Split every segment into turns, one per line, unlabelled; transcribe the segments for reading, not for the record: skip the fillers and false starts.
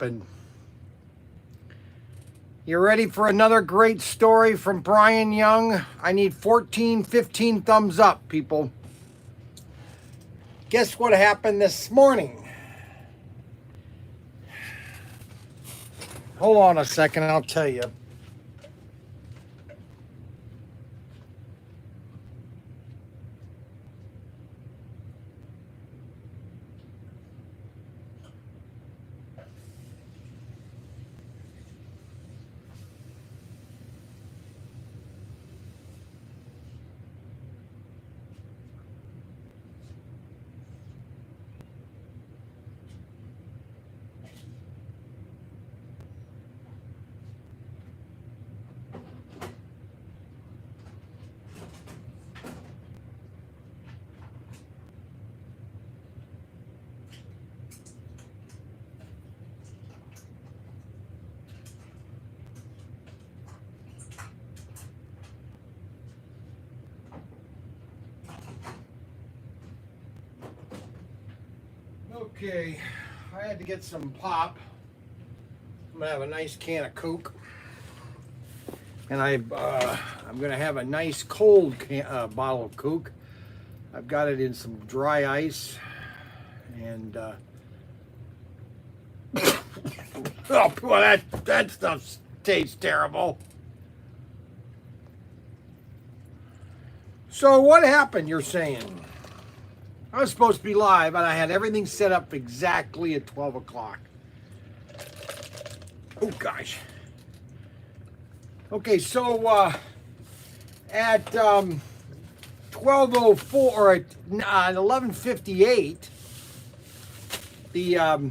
And you ready for another great story from Brian Young? I need 14, 15 thumbs up, people. Guess what happened this morning? Hold on a second, I'll tell you. Okay, I had to get some pop. I'm gonna have a nice can of Coke, and I'm gonna have a nice cold bottle of Coke. I've got it in some dry ice, and oh boy, that stuff tastes terrible. So what happened? You're saying? I was supposed to be live, and I had everything set up exactly at 12 o'clock. Oh, gosh. Okay, so at 12:04 or at 11:58, the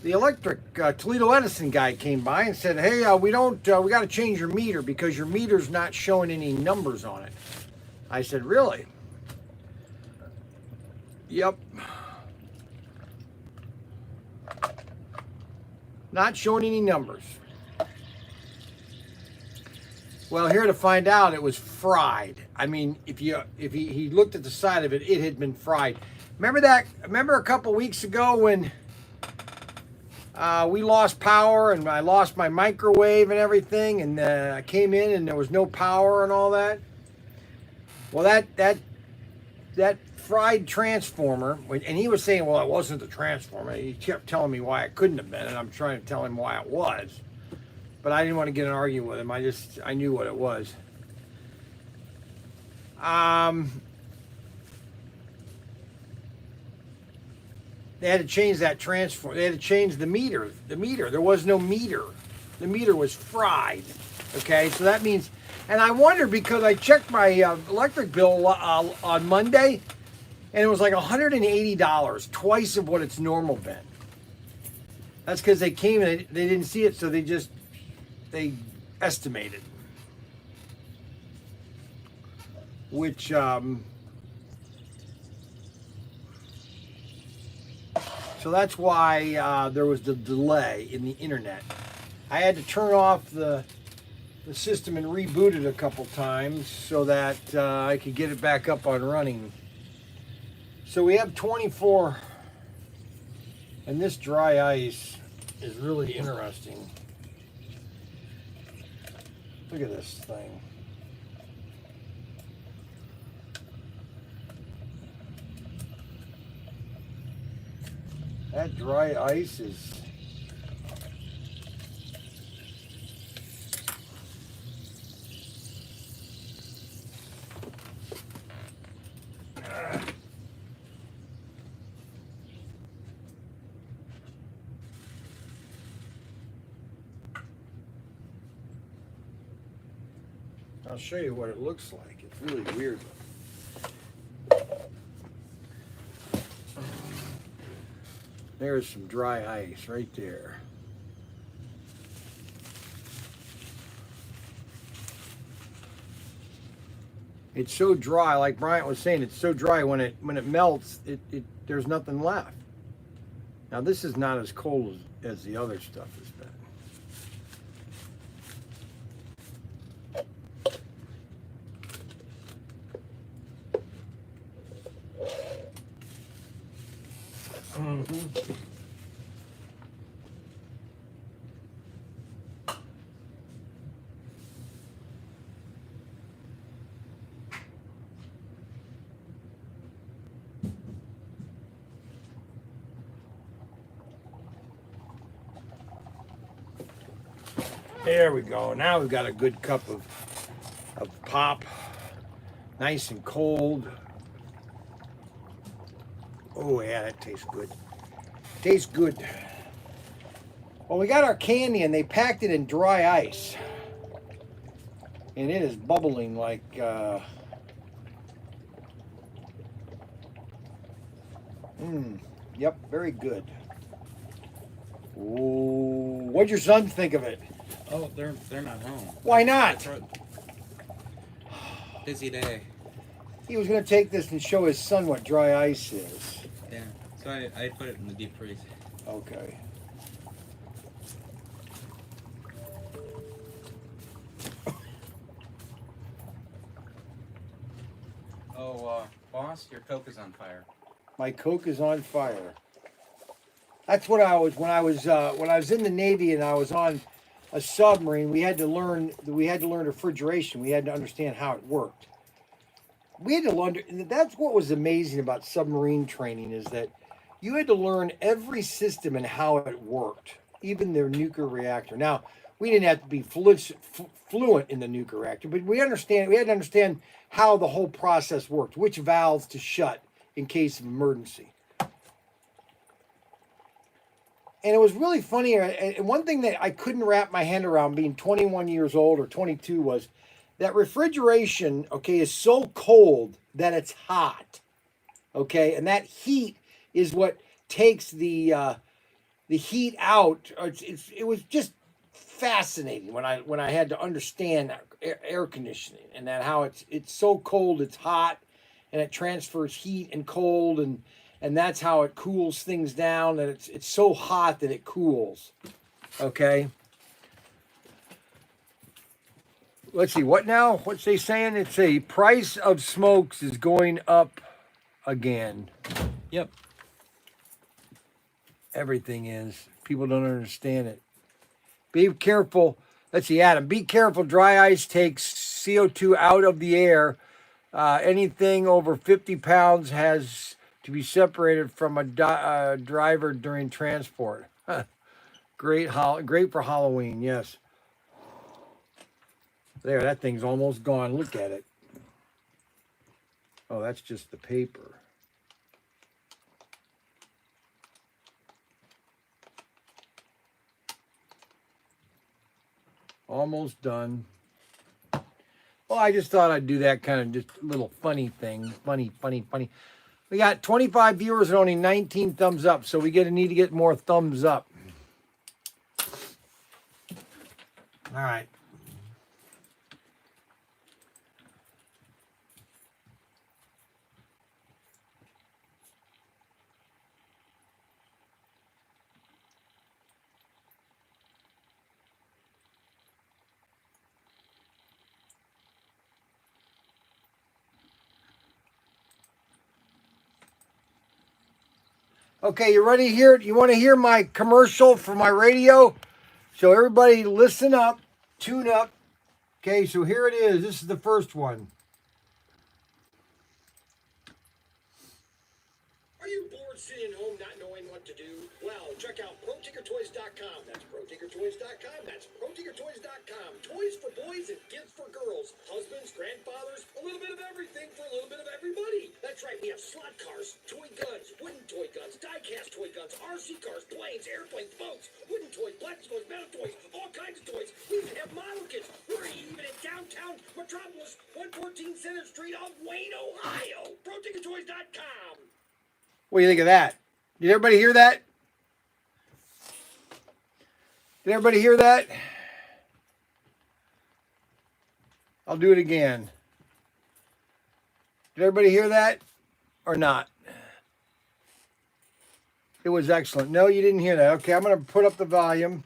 electric Toledo Edison guy came by and said, "Hey, we got to change your meter because your meter's not showing any numbers on it." I said, "Really?" Yep. Not showing any numbers. Well, here to find out, it was fried. I mean, if he looked at the side of it, it had been fried. Remember a couple weeks ago when we lost power and I lost my microwave and everything, and I came in and there was no power and all that? Well, that fried transformer, and he was saying, well, it wasn't the transformer. He kept telling me why it couldn't have been, and I'm trying to tell him why it was. But I didn't want to get in an argument with him. I knew what it was. They had to change that transformer. They had to change the meter. There was no meter. The meter was fried. Okay, so that means, and I wonder because I checked my electric bill on Monday, and it was like $180, twice of what it's normal been. That's because they came and they didn't see it, so they estimated. Which, so that's why there was the delay in the internet. I had to turn off the system and reboot it a couple times so that I could get it back up on running. So we have 24, and this dry ice is really interesting. Look at this thing. That dry ice is I'll show you what it looks like. It's really weird. There's some dry ice right there. It's so dry, like Bryant was saying, it's so dry when it melts, there's nothing left. Now this is not as cold as the other stuff has been. There we go. Now we've got a good cup of pop. Nice and cold. Oh yeah, that tastes good. Tastes good. Well, we got our candy and they packed it in dry ice. And it is bubbling like yep, very good. Ooh, what'd your sons think of it?
Oh, they're not home.
Why not?
Busy day.
He was going to take this and show his son what dry ice is.
Yeah, so I put it in the deep freeze.
Okay.
Oh, boss, your Coke is on fire.
My Coke is on fire. That's what I was when I was in the Navy and I was on a submarine. We had to learn refrigeration. We had to understand how it worked. We had to learn. That's what was amazing about submarine training is that you had to learn every system and how it worked, even their nuclear reactor. Now we didn't have to be fluent in the nuclear reactor, but we had to understand how the whole process worked, which valves to shut in case of emergency. And it was really funny. And one thing that I couldn't wrap my hand around being 21 years old or 22 was that refrigeration, okay, is so cold that it's hot, okay? And that heat is what takes the heat out. It was just fascinating when I had to understand air conditioning and that how it's so cold, it's hot, and it transfers heat and cold and that's how it cools things down. And it's so hot that it cools. Okay. Let's see, what now? What's they saying? It's a price of smokes is going up again.
Yep.
Everything is. People don't understand it. Be careful. Let's see, Adam. Be careful. Dry ice takes CO2 out of the air. Anything over 50 pounds has to be separated from a driver during transport. Great for Halloween, yes. There, that thing's almost gone. Look at it. Oh, that's just the paper. Almost done. Well, I just thought I'd do that kind of just little funny thing. Funny. We got 25 viewers and only 19 thumbs up, so we need to get more thumbs up. All right. Okay, you ready to hear it? You want to hear my commercial for my radio? So everybody listen up, tune up. Okay, so here it is. This is the first one. Are you bored sitting home not knowing what to do? Well, check out ProTinkerToys.com. That's ProTinkerToys.com. That's ProTinkerToys.com. Toys for boys and gifts for girls. Husbands, grandfathers, a little bit of everything for a little bit of everybody. That's right, we have slot cars, toy guns, wooden toy guns, die-cast toy guns, RC cars, planes, airplanes, boats, wooden toys, plastic toys, metal toys, all kinds of toys. We even have model kits. We're even in downtown Metropolis, 114 Center Street of Wayne, Ohio. ProTinkerToys.com. What do you think of that? Did everybody hear that? Did everybody hear that? I'll do it again. Did everybody hear that or not? It was excellent. No, you didn't hear that. Okay, I'm going to put up the volume.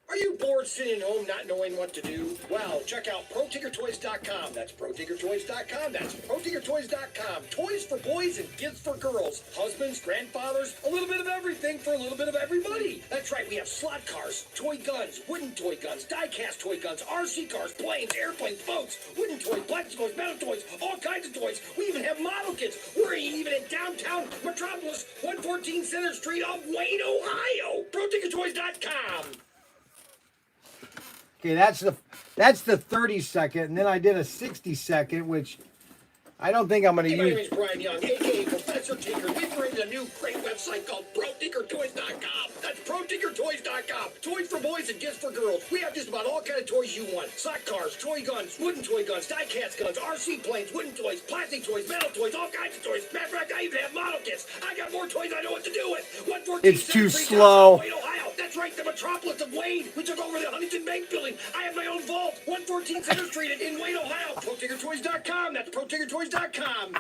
Are you Bored sitting at home not knowing what to do? Well, check out ProTinkerToys.com. That's ProTinkerToys.com. That's ProTinkerToys.com. Toys for boys and gifts for girls. Husbands, grandfathers, a little bit of everything for a little bit of everybody. That's right, we have slot cars, toy guns, wooden toy guns, die-cast toy guns, RC cars, planes, airplanes, boats, wooden toys, plastic toys, metal toys, all kinds of toys. We even have model kits. We're even in downtown Metropolis, 114 Center Street of Wayne, Ohio. ProTinkerToys.com. Okay, that's the 30-second, and then I did a 60-second, which I don't think I'm going to use. My name is Brian Young, a.k.a. Professor Tinker. We've created a new great website called ProTinkerToys.com. That's ProTinkerToys.com. Toys for boys and gifts for girls. We have just about all kind of toys you want. Sock cars, toy guns, wooden toy guns, die-cast guns, RC planes, wooden toys, plastic toys, metal toys, all kinds of toys. Matter of fact, I even have model kits. I got more toys I know what to do with. 114
It's too slow.
Wayne, Ohio. That's right, the metropolis of Wayne. We took over the Huntington Bank building. I have my own vault. 114 Center Street in Wayne, Ohio. ProTinkerToys.com. That's ProTinkerToys.com.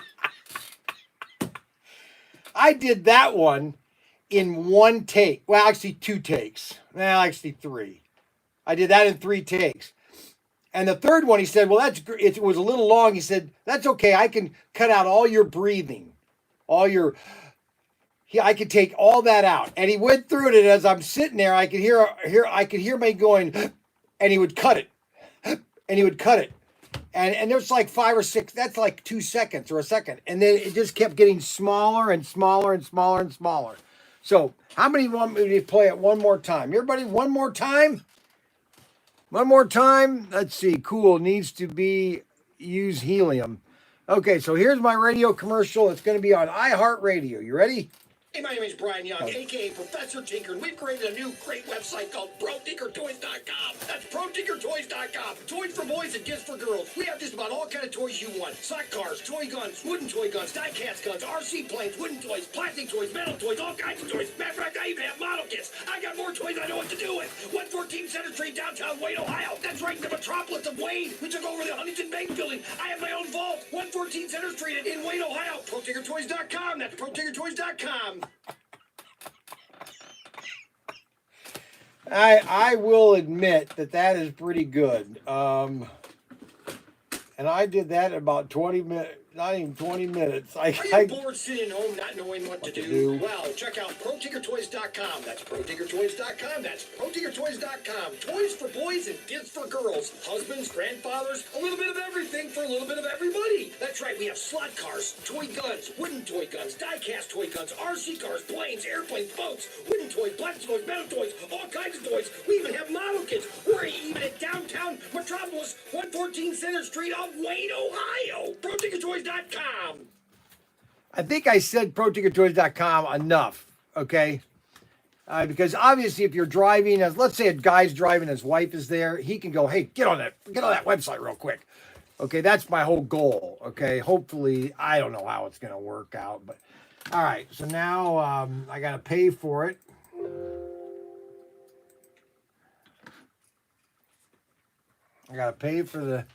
I did that one in one take. Well, actually 2 takes. Well, actually 3. I did that in 3 takes. And the third one, he said, well, it was a little long. He said, that's okay. I can cut out all your breathing, I could take all that out. And he went through it, and as I'm sitting there, I could hear me going, and he would cut it. And he would cut it. And there's like 5 or 6, that's like 2 seconds or a second. And then it just kept getting smaller and smaller and smaller and smaller. So how many want me to play it one more time? Everybody, one more time? One more time? Let's see. Cool. Needs to be use helium. Okay, so here's my radio commercial. It's going to be on iHeartRadio. You ready? Hey, my name is Brian Young, a.k.a. Professor Tinker, and we've created a new great website called ProTinkerToys.com. That's ProTinkerToys.com. Toys for boys and gifts for girls. We have just about all kind of toys you want. Sock cars, toy guns, wooden toy guns, die-cast guns, RC planes, wooden toys, plastic toys, metal toys, all kinds of toys. Matter of fact, I even have model kits. I got more toys I know what to do with. 114 Center Street, downtown Wayne, Ohio. That's right, the metropolis of Wayne. We took over the Huntington Bank building. I have my own vault. 114 Center Street in Wayne, Ohio. ProTinkerToys.com. That's ProTinkerToys.com. I will admit that is pretty good. And I did that in about 20 minutes, not even 20 minutes. Are you bored sitting at home not knowing what to do? Well, check out ProTinkerToys.com. That's ProTinkerToys.com. That's ProTinkerToys.com. Toys for boys and gifts for girls. Husbands, grandfathers, a little bit of everything for a little bit of everybody. That's right, we have slot cars, toy guns, wooden toy guns, die-cast toy guns, RC cars, planes, airplanes, boats, wooden toys, plastic toys, metal toys, all kinds of toys. We even have model kits. We're even at downtown Metropolis, 114 Center Street of Wayne, Ohio. ProTinkerToys.com. I think I said ProTinkerToys.com enough, okay? Because obviously if you're driving, let's say a guy's driving, his wife is there, he can go, hey, get on that website real quick. Okay, that's my whole goal, okay? Hopefully, I don't know how it's going to work out, but all right, so now I got to pay for it. I got to pay for the...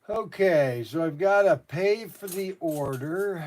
Okay, so I've got to pay for the order.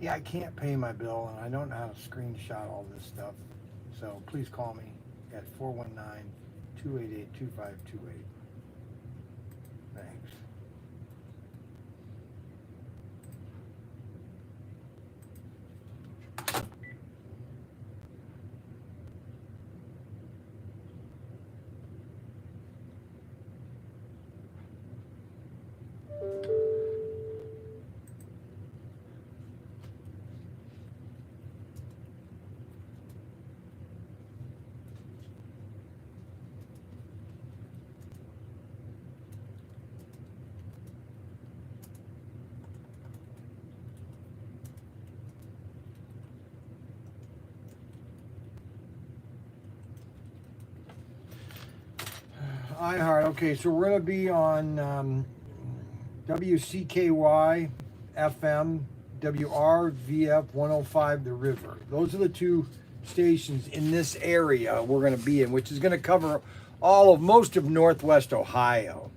Yeah, I can't pay my bill, and I don't know how to screenshot all this stuff. So please call me at 419-288-2528. Thanks. iHeart. Okay, so we're going to be on WCKY FM, WRVF 105 The River. Those are the two stations in this area we're going to be in, which is going to cover most of Northwest Ohio.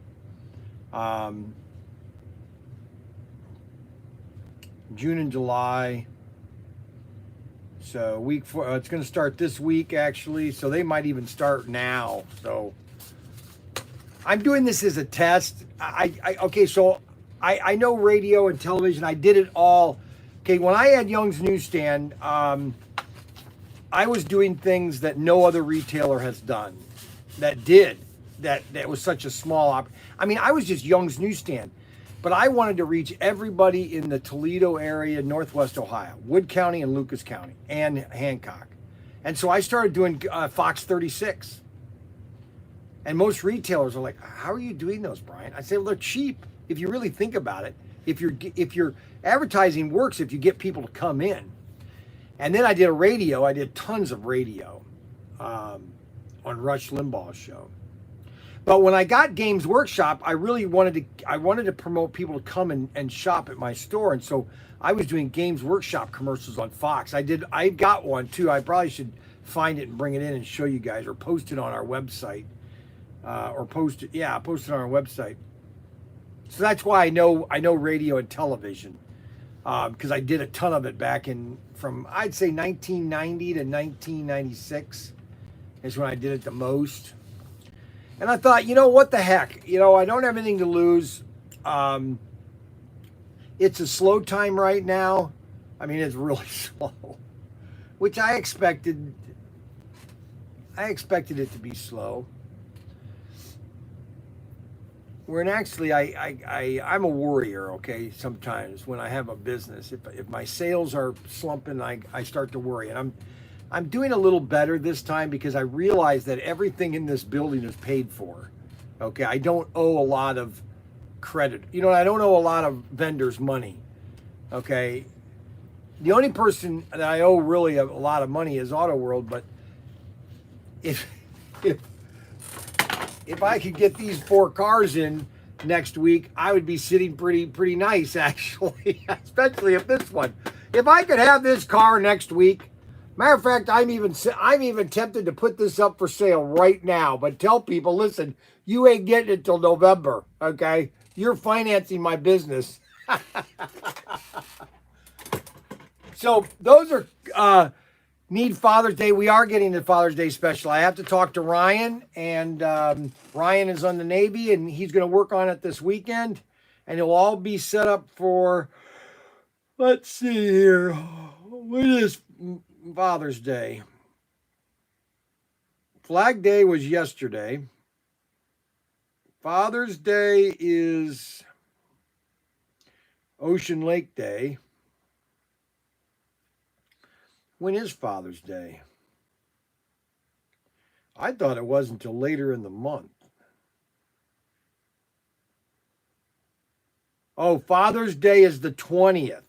June and July. So week 4, it's going to start this week actually. So they might even start now. So I'm doing this as a test. Okay, so I know radio and television. I did it all. Okay, when I had Young's Newsstand, I was doing things that no other retailer has done. That was such a small I mean, I was just Young's Newsstand, but I wanted to reach everybody in the Toledo area, Northwest Ohio, Wood County and Lucas County, and Hancock. And so I started doing Fox 36. And most retailers are like, "How are you doing those, Brian?" I say, "Well, they're cheap. If you really think about it, if your advertising works, if you get people to come in." And then I did radio. I did tons of radio on Rush Limbaugh's show. But when I got Games Workshop, I really wanted to promote people to come and shop at my store. And so I was doing Games Workshop commercials on Fox. I got one too. I probably should find it and bring it in and show you guys, or post it on our website. Post it on our website. So that's why I know radio and television, because I did a ton of it back from I'd say 1990 to 1996 is when I did it the most. And I thought, what the heck, I don't have anything to lose. It's a slow time right now. I mean, it's really slow, which I expected. I expected it to be slow. When actually I'm a worrier, okay, sometimes when I have a business. If my sales are slumping, I start to worry. And I'm doing a little better this time because I realize that everything in this building is paid for. Okay, I don't owe a lot of credit. I don't owe a lot of vendors money. Okay, the only person that I owe really a lot of money is Auto World, but if I could get these 4 cars in next week, I would be sitting pretty nice, actually, especially if this one. If I could have this car next week, matter of fact, I'm even tempted to put this up for sale right now, but tell people, listen, you ain't getting it till November, okay? You're financing my business. So those are... Need Father's Day. We are getting the Father's Day special. I have to talk to Ryan, and Ryan is on the Navy, and he's going to work on it this weekend, and it'll all be set up for, let's see here, what is Father's Day? Flag Day was yesterday. Father's Day is Ocean Lake Day. When is Father's Day? I thought it wasn't until later in the month. Oh, Father's Day is the 20th.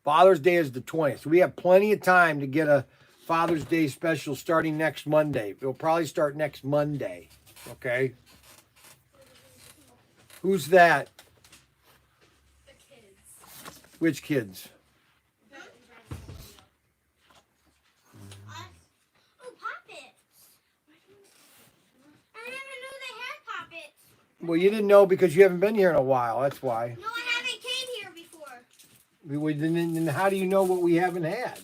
Father's Day is the 20th. So we have plenty of time to get a Father's Day special starting next Monday. It'll probably start next Monday. Okay? Who's that?
The kids.
Which kids?
Puppets.
Well, you didn't know because you haven't been here in a while. That's why.
No, I haven't came here before.
Then how do you know what we haven't had?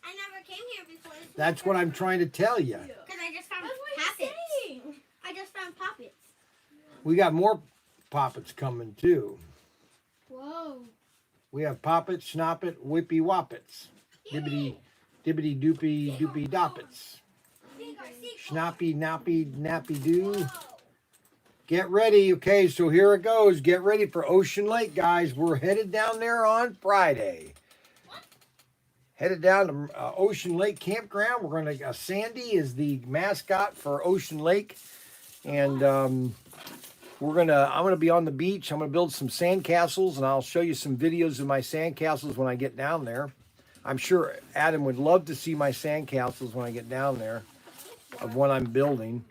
I never came here before.
That's what I'm trying to tell you.
Because I just found
That's what
poppets.
he's saying.
I just found poppets.
We got more poppets coming too.
Whoa.
We have poppets, snoppet, whippy woppets. Dibbity, dibbity doopy doopy doppets. Schnoppy, nappy, nappy doo. Get ready. Okay, so here it goes. Get ready for Ocean Lake, guys. We're headed down there on Friday. Headed down to Ocean Lake Campground. We're going to, Sandy is the mascot for Ocean Lake. And I'm going to be on the beach. I'm going to build some sandcastles, and I'll show you some videos of my sandcastles when I get down there. I'm sure Adam would love to see my sandcastles when I get down there of what I'm building.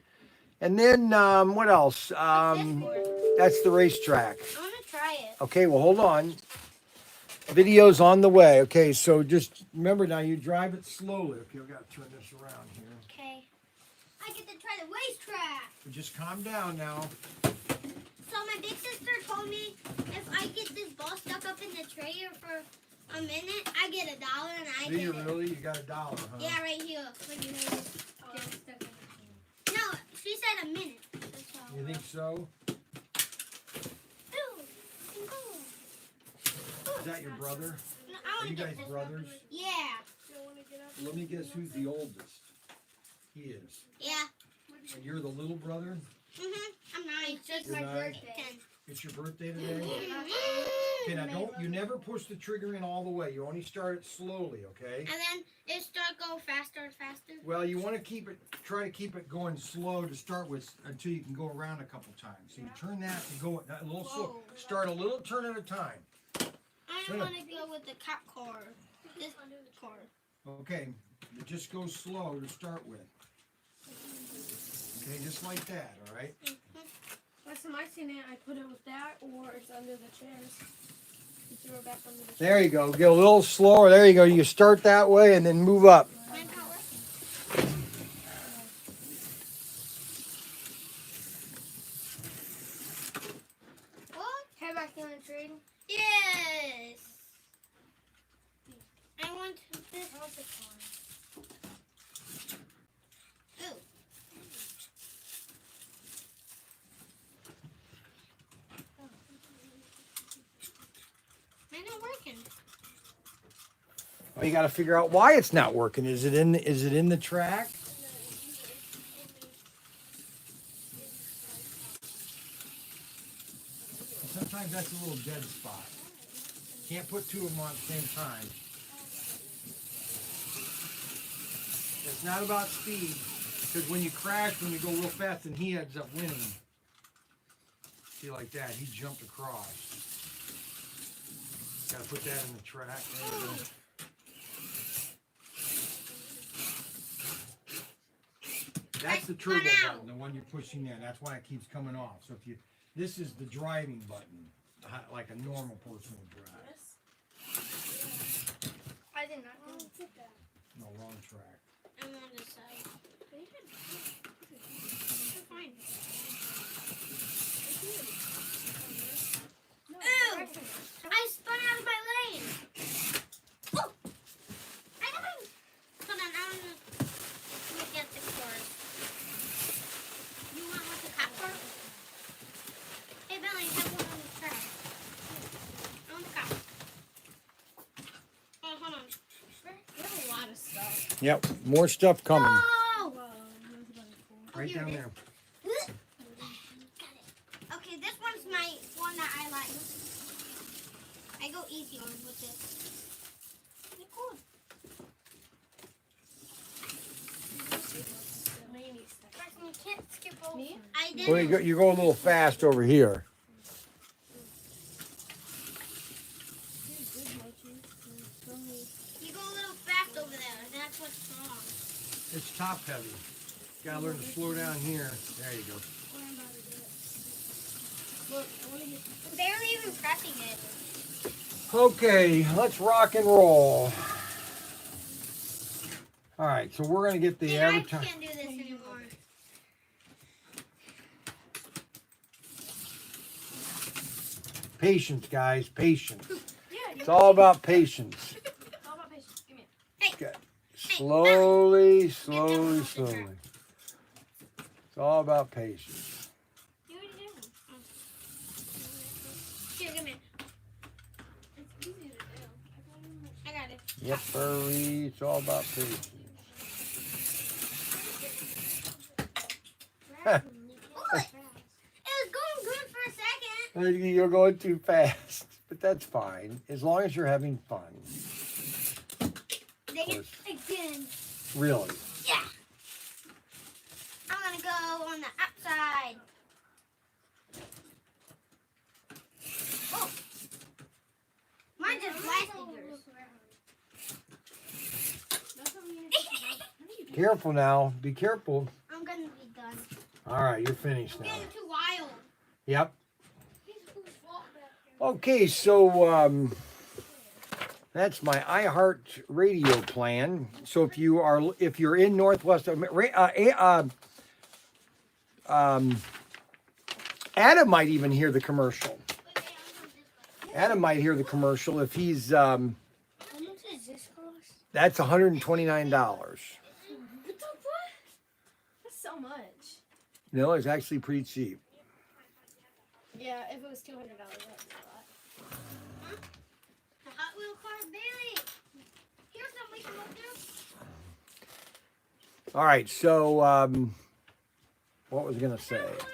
And then what else? That's the racetrack.
I want to try it.
Okay, well, hold on. Video's on the way. Okay, so just remember now, you drive it slowly. Okay, I've got to turn this around here.
Okay. I get to try the racetrack.
So just calm down now.
So my big sister told me if I get this ball stuck up in the trailer for a minute, I get $1 and I
Do
get
you
it.
really? You got $1, huh?
Yeah, right here. Look at me. No, she said a minute. That's all.
You think so?
Ooh,
Is that your brother?
No, I
Are
want
you
to
guys
get this.
brothers?
Yeah.
Let me guess who's the oldest. He is.
Yeah.
And you're the little brother?
I'm 9.
It's just
You're
my
9?
birthday.
10.
It's your birthday today? Okay, now you never push the trigger in all the way. You only start it slowly, okay?
And then it start going faster and faster.
Well, you want to try to keep it going slow to start with until you can go around a couple times. So you turn that and go a little slow.
Whoa.
Start a little turn at a time.
I
Turn
don't
it.
want to go with the cop car. This car.
Okay, it just goes slow to start with. Okay, just like that, all right?
Last time I seen it, I put it with that, or it's under the chairs. You throw it back under the chairs.
There you go. Get a little slower. There you go. You start that way and then move up.
Manpower. What?
Head back in the trade.
Yes. I want this. Ooh. Mine not working.
Well, you got to figure out why it's not working. Is it in the track? Sometimes that's a little dead spot. Can't put two of them on at the same time. It's not about speed, because when you crash, when you go real fast, and he ends up winning. See, like that, he jumped across. Got to put that in the track. There you go. That's the turbo button, the one you're pushing in. That's why it keeps coming off. So if you, this is the driving button, like a normal person would drive.
I did not know.
No, wrong track.
I'm on this side. You're fine. Ooh! I spun out of my lane. Oh! I got him. Hold on, I'm gonna get the cord. You want with the cop car? Hey, Billy, have one on the track. On the cop. Oh, hold on.
We have a lot of stuff.
Yep, more stuff coming.
Oh!
Right down there.
Got it. Okay, this one's my one that I like. I go easy on with this. They're cool. Carson, you can't skip over.
Me?
I did.
Well, you go a little fast over here.
You go a little fast over there. That's what's wrong.
It's top heavy. Gotta learn to slow down here. There you go.
Look, I want to get.
I'm barely even pressing it.
Okay, let's rock and roll. All right, so we're gonna get the
See, I
advertising.
can't do this anymore.
Patience, guys, patience.
Yeah,
It's all about patience.
It's all about patience. Give me it.
Okay. Slowly, slowly, slowly. It's all about patience.
You already did one. Here, give me it.
It's easy to do.
I got it.
Yep, Marie. It's all about patience.
It was going good for a second.
You're going too fast, but that's fine as long as you're having fun.
Dig it again.
Really.
Yeah. I'm gonna go on the outside. Oh. Mine just blasted yours.
Careful now. Be careful.
I'm gonna be done.
All right, you're finished
I'm
now.
getting too wild.
Yep. Okay, so that's my iHeart radio plan. So if you're in Northwest Adam might even hear the commercial. Adam might hear the commercial if he's
How much does this cost?
that's $129.
What the what? That's so much.
No, it's actually pretty cheap.
Yeah, if it was $200, that'd be a lot.
The Hot Wheel car, Bailey. Here's something we can look through.
All right, so what was I gonna say?
Look.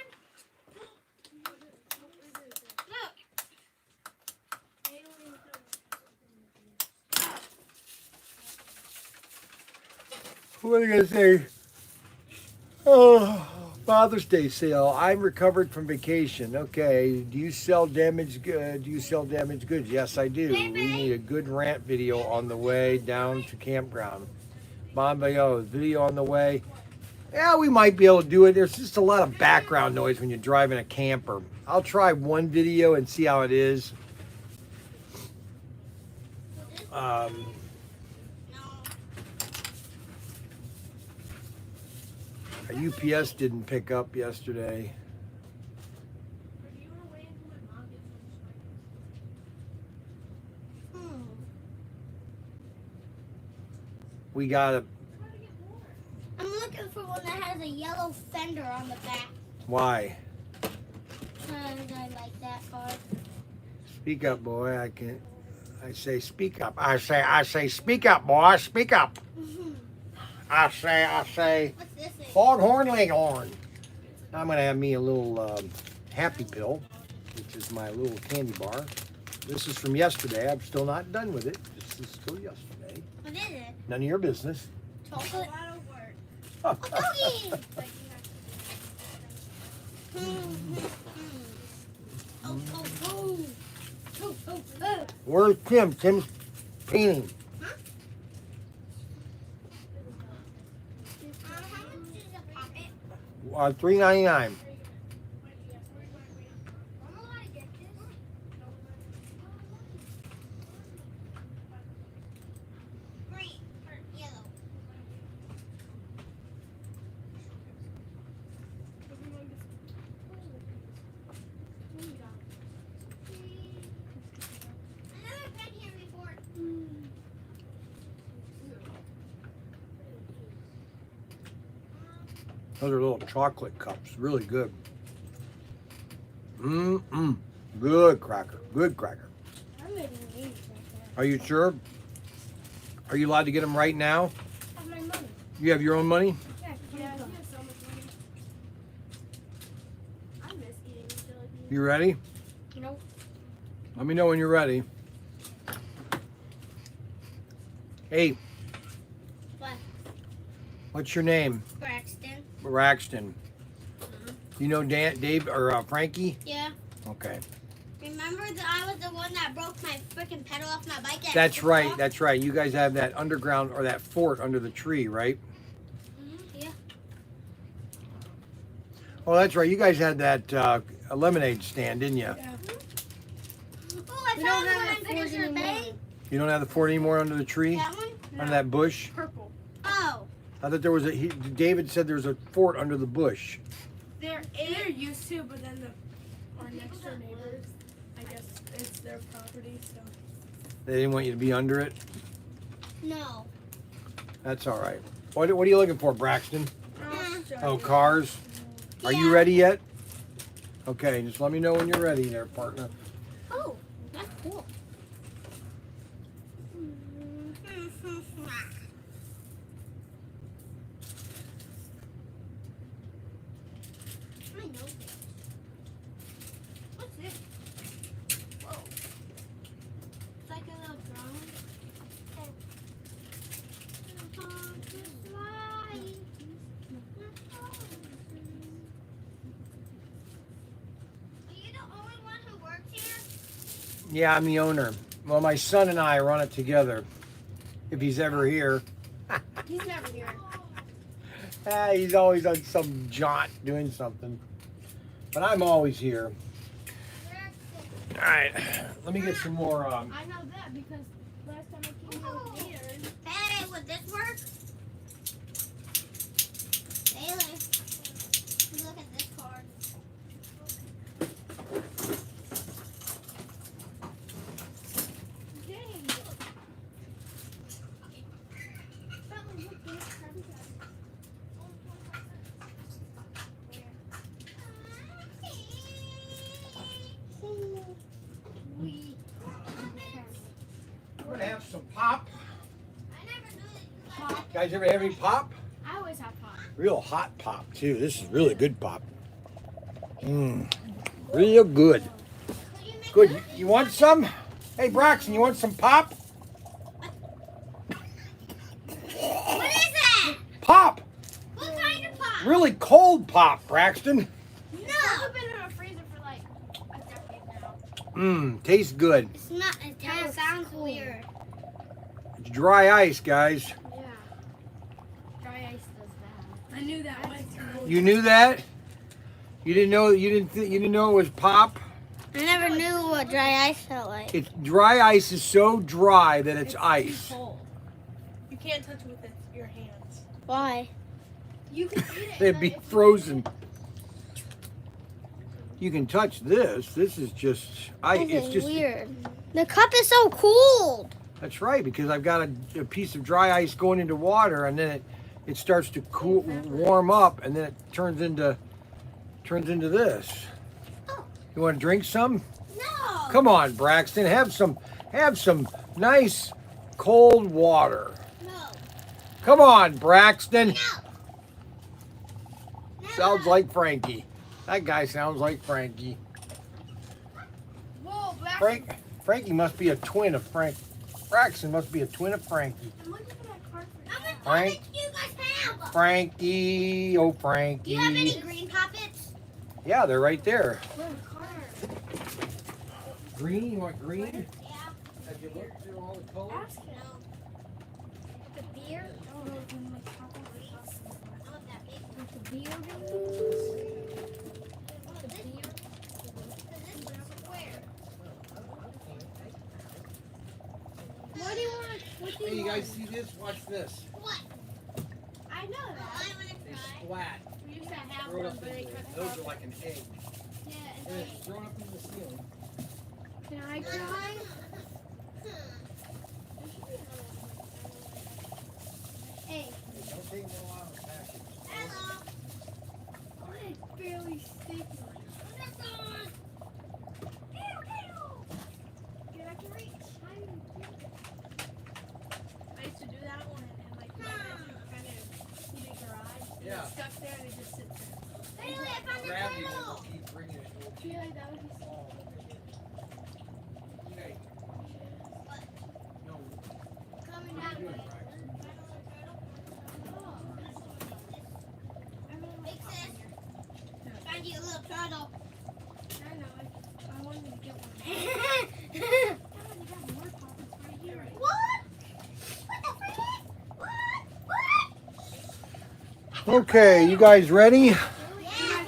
What was I gonna say? Oh, Father's Day sale. I'm recovered from vacation. Okay. Do you sell damaged goods? Yes, I do. We need a good rant video on the way down to campground. Bon voyage. Video on the way. Yeah, we might be able to do it. There's just a lot of background noise when you're driving a camper. I'll try one video and see how it is.
No.
Our UPS didn't pick up yesterday. We got a.
I'm looking for one that has a yellow fender on the back.
Why?
And I like that car.
Speak up, boy. I say speak up. I say speak up, boy. Speak up. I say
What's this thing?
foghorn leghorn. I'm gonna have me a little happy pill, which is my little candy bar. This is from yesterday. I'm still not done with it. This is still yesterday.
What is it?
None of your business.
Chocolate?
Oh,
Cookie! Oh, oh, oh. Oh, oh, oh.
Where's Tim? Tim's painting.
How much is a pocket?
$3.99.
I'm allowed to get this. Green or yellow? I've never been here before.
Those are little chocolate cups. Really good. Mmm. Good cracker. Good cracker.
I'm making these right
Are you sure? Are you allowed to get them right now?
there. Have my money.
You have your own money?
Yeah, he has so much money. I miss eating jelly beans.
You ready?
Nope.
Let me know when you're ready. Hey,
What?
what's your name?
Braxton.
Braxton. You know Dave or Frankie?
Yeah.
Okay.
Remember that I was the one that broke my freaking pedal off my bike?
That's right. That's right. You guys have that underground or that fort under the tree, right?
Yeah.
Oh, that's right. You guys had that a lemonade stand, didn't you?
Yeah.
Oh, I
We
found
don't
one
have
in
that fort
Fisher
anymore.
Bay.
You don't have the fort anymore under the tree?
That one?
Under that bush?
Purple.
Oh.
I thought there was David said there was a fort under the bush.
They're used to, but then our next door neighbors, I guess it's their property, so.
They didn't want you to be under it?
No.
That's all right. What are you looking for, Braxton? Oh, cars. Are you
Yeah.
ready yet? Okay, just let me know when you're ready there, partner.
Oh, that's cool. I know this. What's this? Whoa. It's like a little drone. Are you the only one who works here?
Yeah, I'm the owner. Well, my son and I run it together. If he's ever here.
He's never here.
He's always on some jaunt doing something. But I'm always here. All right, let me get some more.
I know that because last time I came here with Gators.
Hey, would this work? Bailey, look at this card.
Dang. Something look good.
I'm gonna have some pop.
I never knew that.
Pop.
Guys ever have any pop?
I always have pop.
Real hot pop too. This is really good pop. Real good. Good. You want some? Hey Braxton, you want some pop?
What is that?
Pop.
What kind of pop?
Really cold pop, Braxton.
I've been in a freezer for like a decade now.
Tastes good.
It's not. It kind of sounds weird.
It's dry ice, guys.
Yeah. Dry ice does that. I knew that was.
You knew that? You didn't know? You didn't know it was pop?
I never knew what dry ice felt like.
It's dry ice is so dry that it's ice.
Cold. You can't touch it with your hands.
Why?
You can eat it.
It'd be frozen. You can touch this. This is just ice. It's just
weird. The cup is so cold.
That's right, because I've got a piece of dry ice going into water, and then it starts to cool, warm up, and then it turns into this.
Oh.
You want to drink some?
No.
Come on, Braxton, have some nice cold water.
No.
Come on, Braxton.
No.
Sounds like Frankie. That guy sounds like Frankie.
Whoa, back.
Frankie must be a twin of Frank. Braxton must be a twin of Frankie.
I'm looking for that card for
How many
Frank?
poppets do you guys have?
Frankie, oh
Do
Frankie.
you have any green poppets?
Yeah, they're right there.
Where's the card?
Green, you want green?
Yeah.
Have you looked through all the colors?
Ask him.
The beer?
Oh, in my pop or something.
I want that big one.
With the beer?
The beer? This is square.
What do you want? What do
Hey, you
want?
guys see this? Watch this.
What?
I know
I
that.
want to
They
try.
splat.
We used to have
Throw it
one,
up
but they
into
cut it
those
off.
are like an egg.
Yeah,
And it's thrown up in the ceiling.
Can I try? Hey,
Don't take them all out of the package.
Hello.
oh, it's barely sticky. Get I can reach. I used to do that one and like my kind of in a garage. And
Yeah.
it's stuck there and it just sits there.
Bailey, I found the
Gravity
turtle.
will keep bringing it. It will keep-
Yeah, that would be so
Okay. No,
Coming
what
that
are you
way.
doing, Braxton?
Make this. Find you a little turtle.
I know. I wanted to get one. Oh, you got more poppets right here.
What? What the frick? What?
Okay, you guys ready?
Yeah.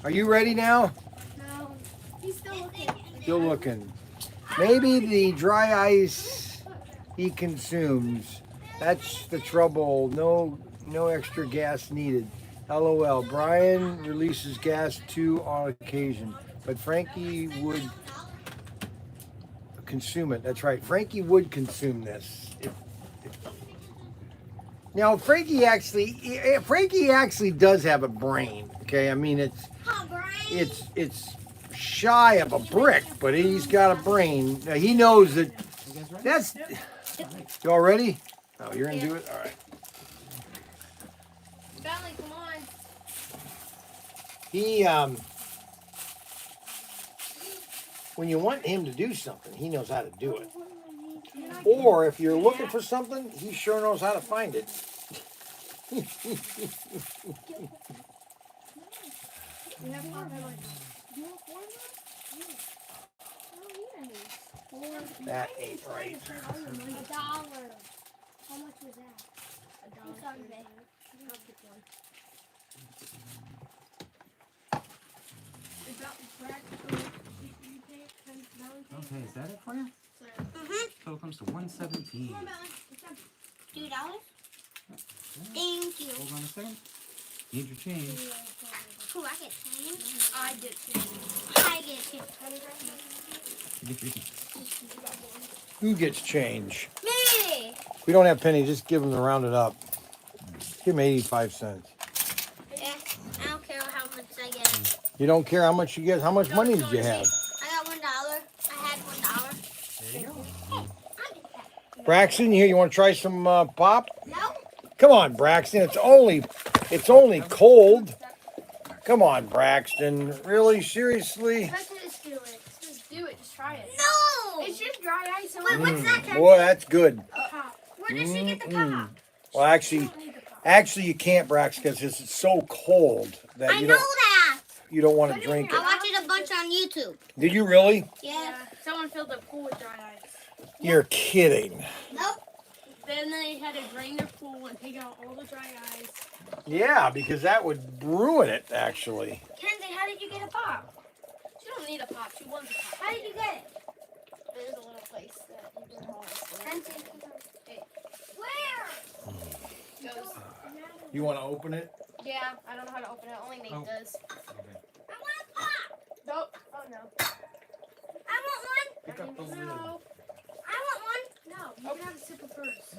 Are you ready now?
No. He's still looking.
Still looking. Maybe the dry ice he consumes. That's the trouble. No extra gas needed. LOL. Brian releases gas too on occasion, but Frankie would consume it. That's right. Frankie would consume this. Now Frankie actually does have a brain. Okay, I mean it's shy of a brick, but he's got a brain. Now, he knows that.
You guys ready?
That's. You all ready? Oh, you're gonna do it. All right.
Belly, come on.
He when you want him to do something, he knows how to do it. Or if you're looking for something, he sure knows how to find it.
We have four of them right now. Do you want four of them? I don't need any. Four.
That ain't right.
$1. How much was that? $1. I'll get one. Is that Brad? You pay it?
Okay, is that it for you? Total comes to 117.
Come on, Belly. It's done.
$2. Thank you.
Hold on a second. Need your change.
Who I get change?
I did too.
I get change.
You get your change.
Who gets change?
Me.
If we don't have pennies, just give him the rounded up. Give him 85 cents.
Yeah, I don't care how much I get.
You don't care how much you get. How much money did you have?
I got $1. I had $1.
There you go.
I get that.
Braxton, here, you want to try some pop?
No?
Come on, Braxton. It's only cold. Come on, Braxton. Really? Seriously?
Just do it. Just do it. Just try it.
No!
It's just dry ice.
Wait, what's that?
Boy, that's good.
Pop.
Where did she get the pop?
Well, actually, you can't, Braxton, because it's so cold that
I know that.
you don't want to drink
I
it.
watched it a bunch on YouTube.
Did you really?
Yeah.
Someone filled their pool with dry ice.
You're kidding.
Nope.
Then they had to drain their pool and take out all the dry ice.
Yeah, because that would ruin it, actually.
Kenzie, how did you get a pop? She don't need a pop. She wants a pop.
How did you get it?
There's a little place that you can hold it.
Kenzie. Where?
Goes.
You want to open it?
Yeah, I don't know how to open it. Only Nate does.
Okay.
I want a pop.
Nope. Oh no.
I want one.
Pick up the lid.
No.
I want one.
No. You can have a sip of first.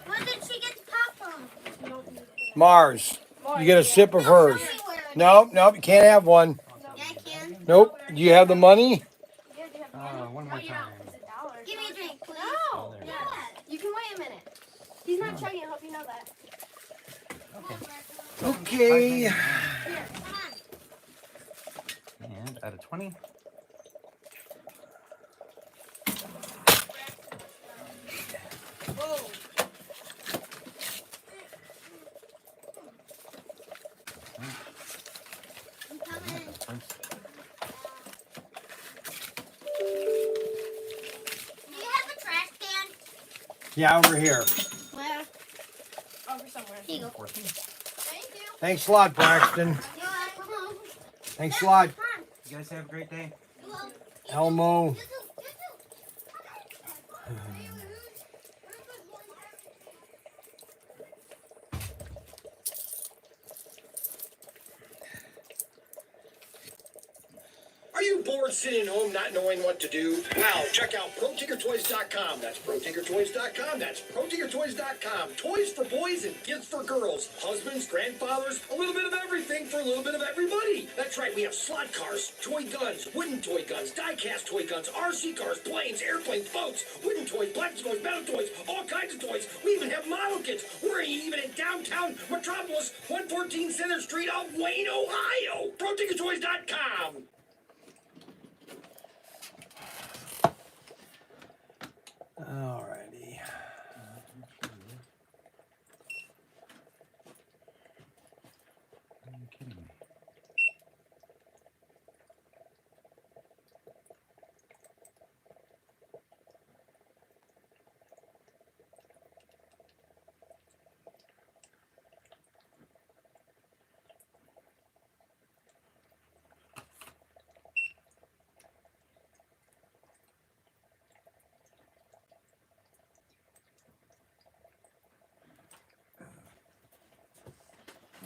Where did she get the pop from?
You don't need it.
Mars, you get a sip of hers.
Everywhere.
Nope, you can't have one.
Yeah, I can.
Nope. Do you have the money?
Yeah, they have
One more time.
It's $1.
Give me a drink, please.
No.
Oh, there you
Yes. You can wait a minute. He's not chugging. I hope you know that.
Okay.
Here.
Come on.
And out of 20.
Whoa.
I'm coming. Do you have a trash can?
Yeah, over here.
Where?
Over somewhere.
Here you go.
14.
Thank you.
Thanks a lot, Braxton.
You're welcome.
Thanks a lot,
Come on.
You guys have a great day.
You will.
Elmo.
You too.
Are you bored sitting at home not knowing what to do? Well, check out ProTinkerToys.com. That's ProTinkerToys.com. That's ProTinkerToys.com. Toys for boys and gifts for girls. Husbands, grandfathers, a little bit of everything for a little bit of everybody. That's right, we have slot cars, toy guns, wooden toy guns, die-cast toy guns, RC cars, planes, airplanes, boats, wooden toys, plastic toys, metal toys, all kinds of toys. We even have model kits. We're even in downtown Metropolis, 114 Center Street of Wayne, Ohio. ProTinkerToys.com. Alrighty.
Are you kidding me?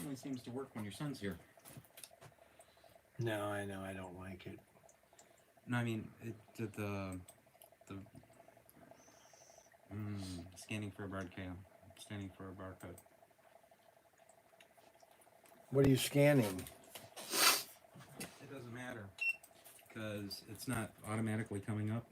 Only seems to work when your son's here.
No, I know. I don't like it.
No, I mean the scanning for a barcode. Scanning for a barcode.
What are you scanning?
It doesn't matter because it's not automatically coming up.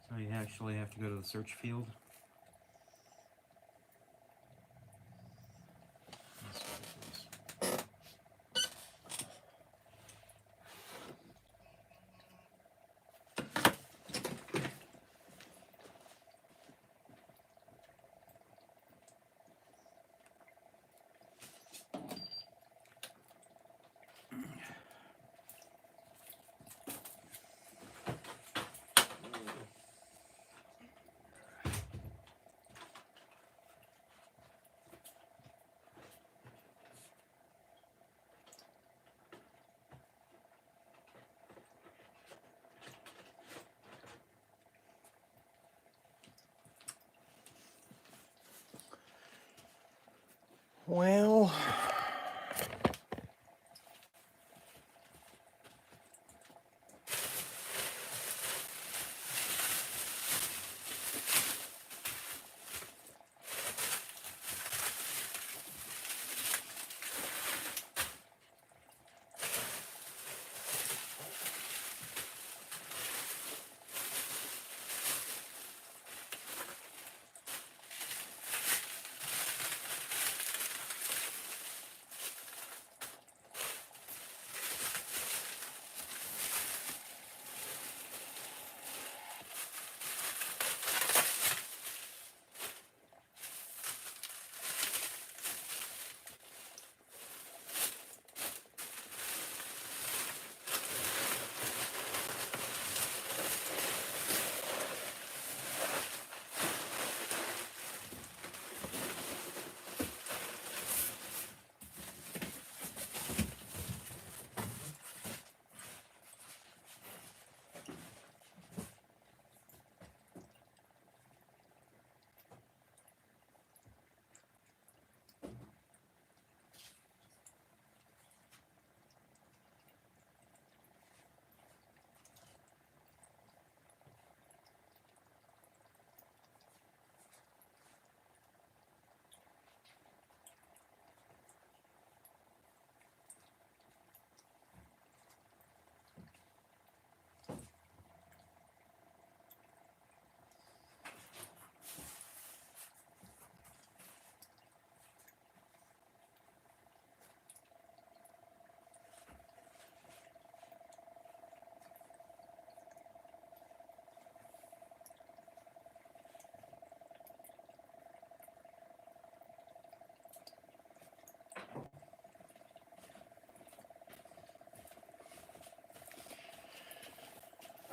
So you actually have to go to the search field.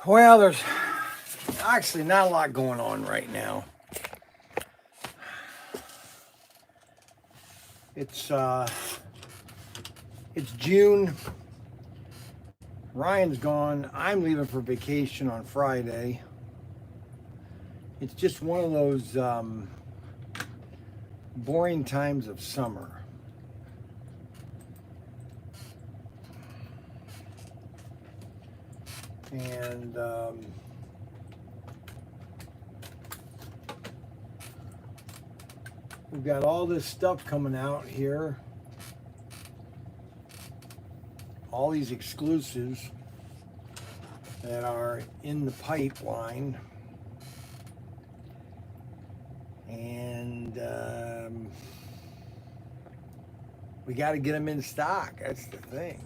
Well, there's actually not a lot going on right now. It's June. Ryan's gone. I'm leaving for vacation on Friday. It's just one of those boring times of summer. And we've got all this stuff coming out here. All these exclusives that are in the pipeline. And we got to get them in stock. That's the thing.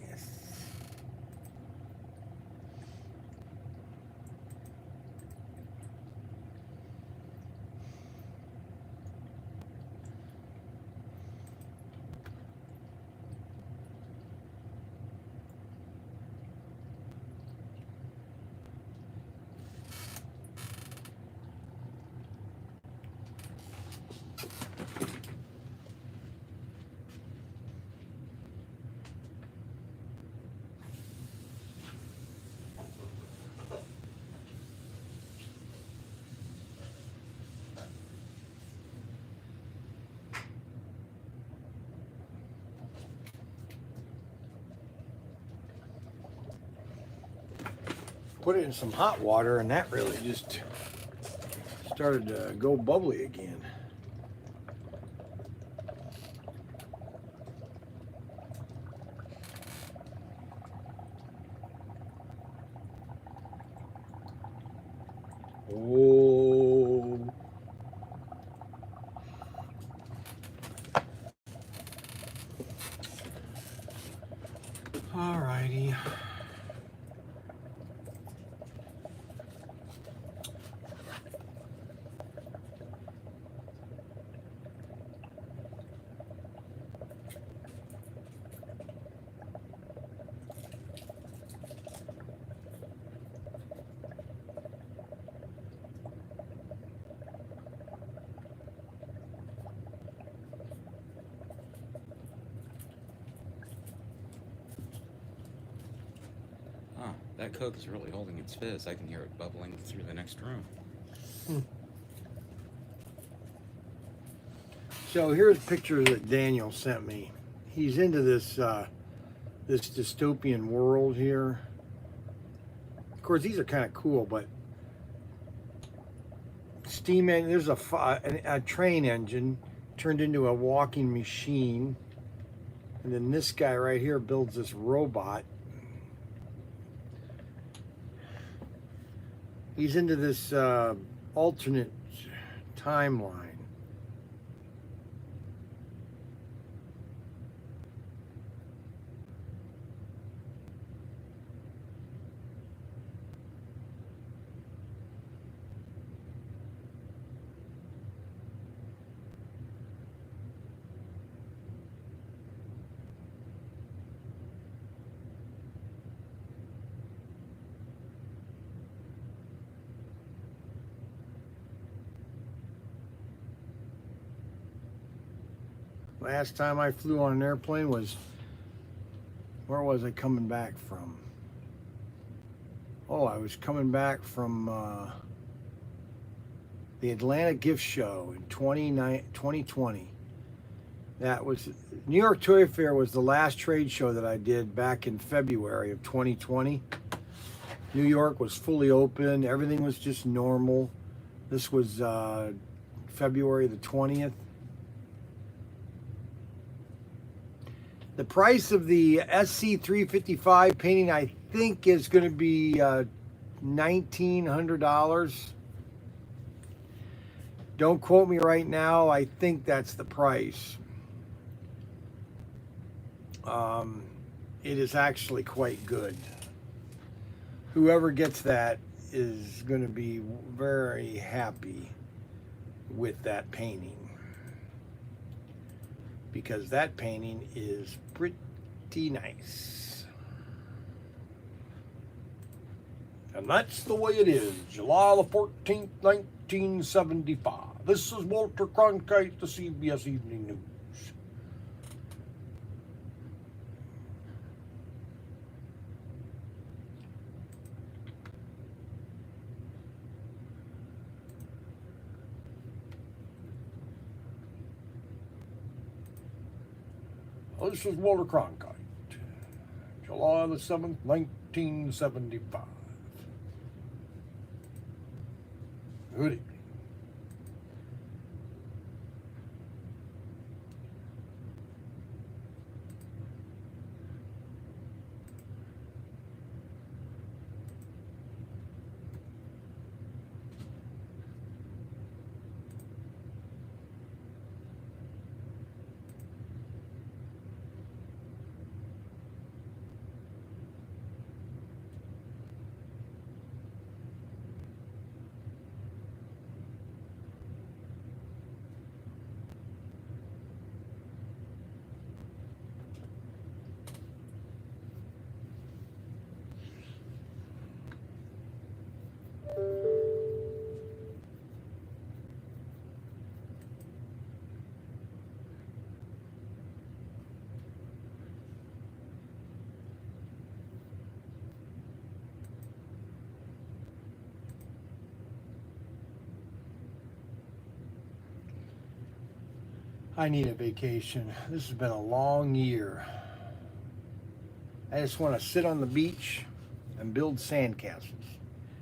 put it in some hot water, and that really just started to go bubbly again. Oh. Alrighty.
Ah, that Coke is really holding its fizz. I can hear it bubbling through the next room.
So here's a picture that Daniel sent me. He's into this this dystopian world here. Of course, these are kind of cool, but steam engine. There's a train engine turned into a walking machine, and then this guy right here builds this robot. He's into this alternate timeline. Last time I flew on an airplane was, where was I coming back from? Oh, I was coming back from the Atlanta Gift Show in 2020. That was, New York Toy Fair was the last trade show that I did back in February of 2020. New York was fully open. Everything was just normal. This was February the 20th. The price of the SC355 painting, I think, is going to be $1,900. Don't quote me right now. I think that's the price. It is actually quite good. Whoever gets that is going to be very happy with that painting, because that painting is pretty nice. And that's the way it is. July the 14th, 1975. This is Walter Cronkite, the CBS Evening News. This is Walter Cronkite, July the 7th, 1975. Good evening. I need a vacation. This has been a long year. I just want to sit on the beach and build sandcastles.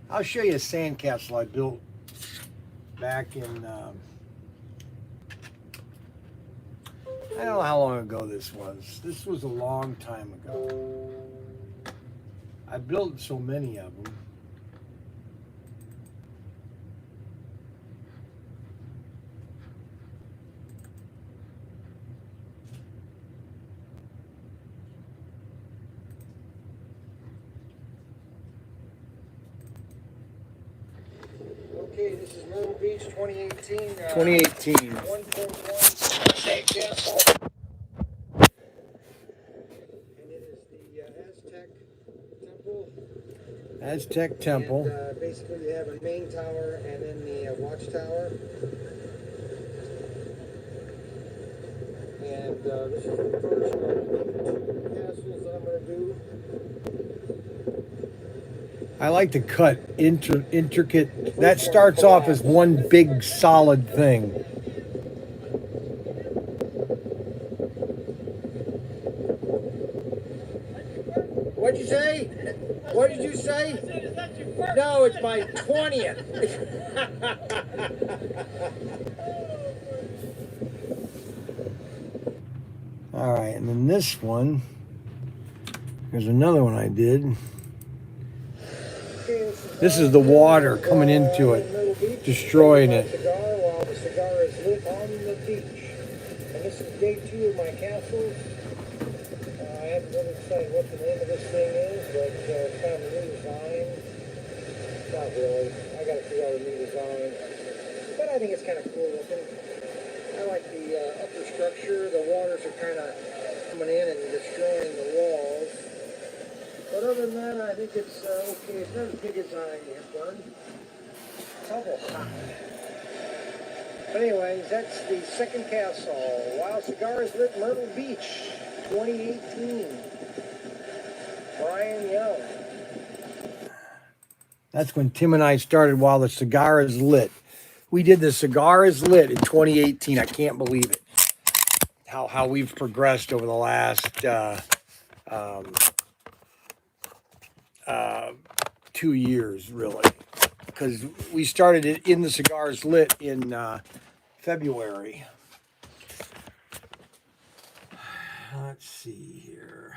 I'll show you a sandcastle I built back in, I don't know how long ago this was. This was a long time ago. I built so many of them. Okay, this is Myrtle Beach 2018. 2018. 1.1 sandcastle. And it is the Aztec Temple. And, basically, you have a main tower and then the watchtower. And this is the first of the castles that I'm going to do. I like to cut intricate. That starts off as one big solid thing. What'd you say? What did you say? I said, is that your first? No, it's my 20th. All right, and then this one, there's another one I did. This is the water coming into it, destroying it. While the cigar is lit on the beach. And this is day 2 of my castles. I haven't really decided what the name of this thing is, but it's kind of a new design. Not really. I got to figure out a new design. But I think it's kind of cool looking. I like the upper structure. The waters are kind of coming in and destroying the walls. But other than that, I think it's okay. It's not as big as I have done. Trouble. But anyways, that's the second castle. While Cigars Lit Myrtle Beach, 2018. Brian Young. That's when Tim and I started While the Cigar is Lit. We did the Cigar is Lit in 2018. I can't believe it. How we've progressed over the last 2 years, really, because we started it in the Cigars Lit in February. Let's see here.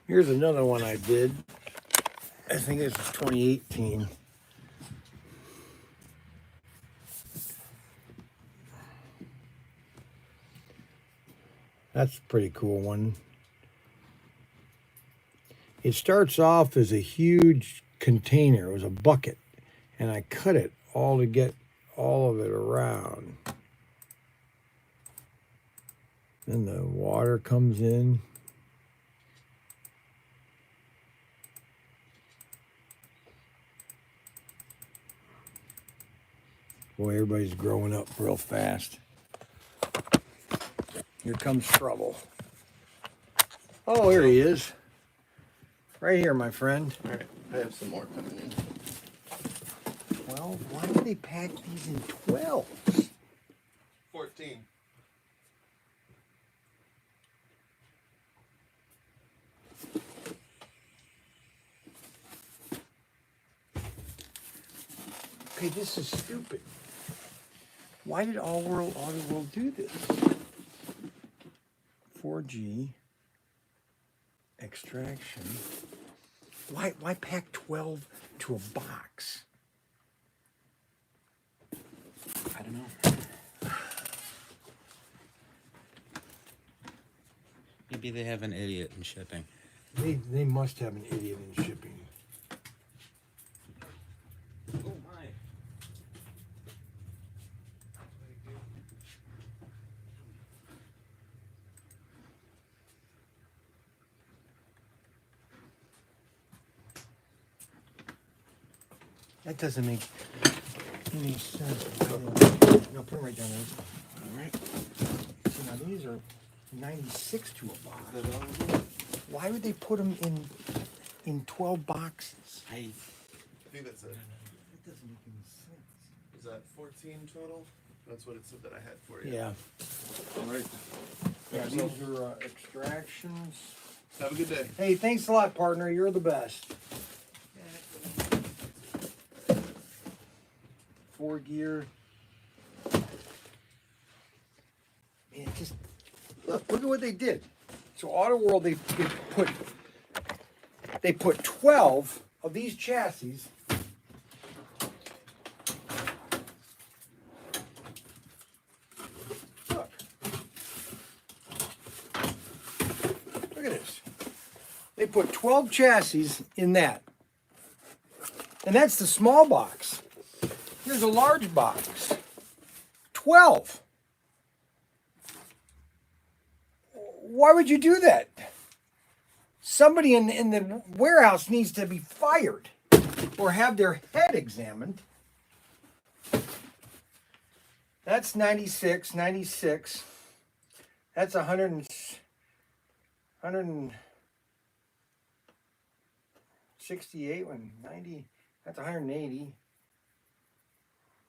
Here's another one I did. I think this was 2018. That's a pretty cool one. It starts off as a huge container. It was a bucket. And I cut it all to get all of it around. Then the water comes in. Boy, everybody's growing up real fast. Here comes trouble. Oh, here he is. Right here, my friend.
All right, I have some more coming in.
Well, why do they pack these in 12s?
14.
Okay, this is stupid. Why did Auto World do this? 4G extraction. Why pack 12 to a box?
I don't know. Maybe they have an idiot in shipping.
They must have an idiot in shipping.
Oh my.
That doesn't make any sense. No, put them right down there.
All right.
See, now these are 96 to a box. Why would they put them in 12 boxes?
I
think that's it.
That doesn't make any sense.
Is that 14 total? That's what it said that I had for you.
Yeah.
All right.
Yeah, these are extractions.
Have a good day.
Hey, thanks a lot, partner. You're the best. 4-gear. Man, just look at what they did. So Auto World, they put 12 of these chassis. Look. Look at this. They put 12 chassis in that. And that's the small box. Here's a large box. 12. Why would you do that? Somebody in the warehouse needs to be fired or have their head examined. That's 96, 96. That's 168, 90. That's 180.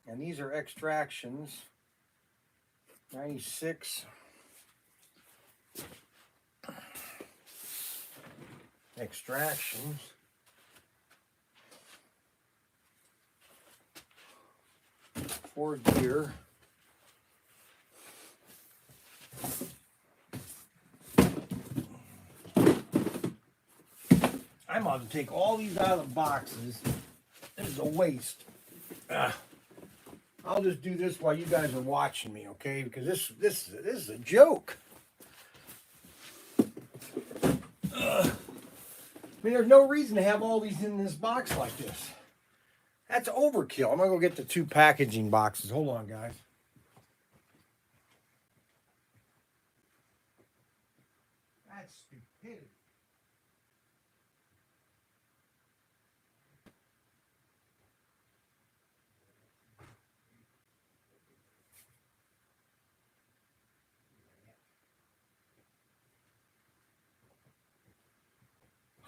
And these are extractions. 96. Extractions. Four gear. I'm about to take all these out of the boxes. This is a waste. I'll just do this while you guys are watching me, okay? Because this is a joke. I mean, there's no reason to have all these in this box like this. That's overkill. I'm gonna go get the 2 packaging boxes. Hold on, guys. That's stupidity.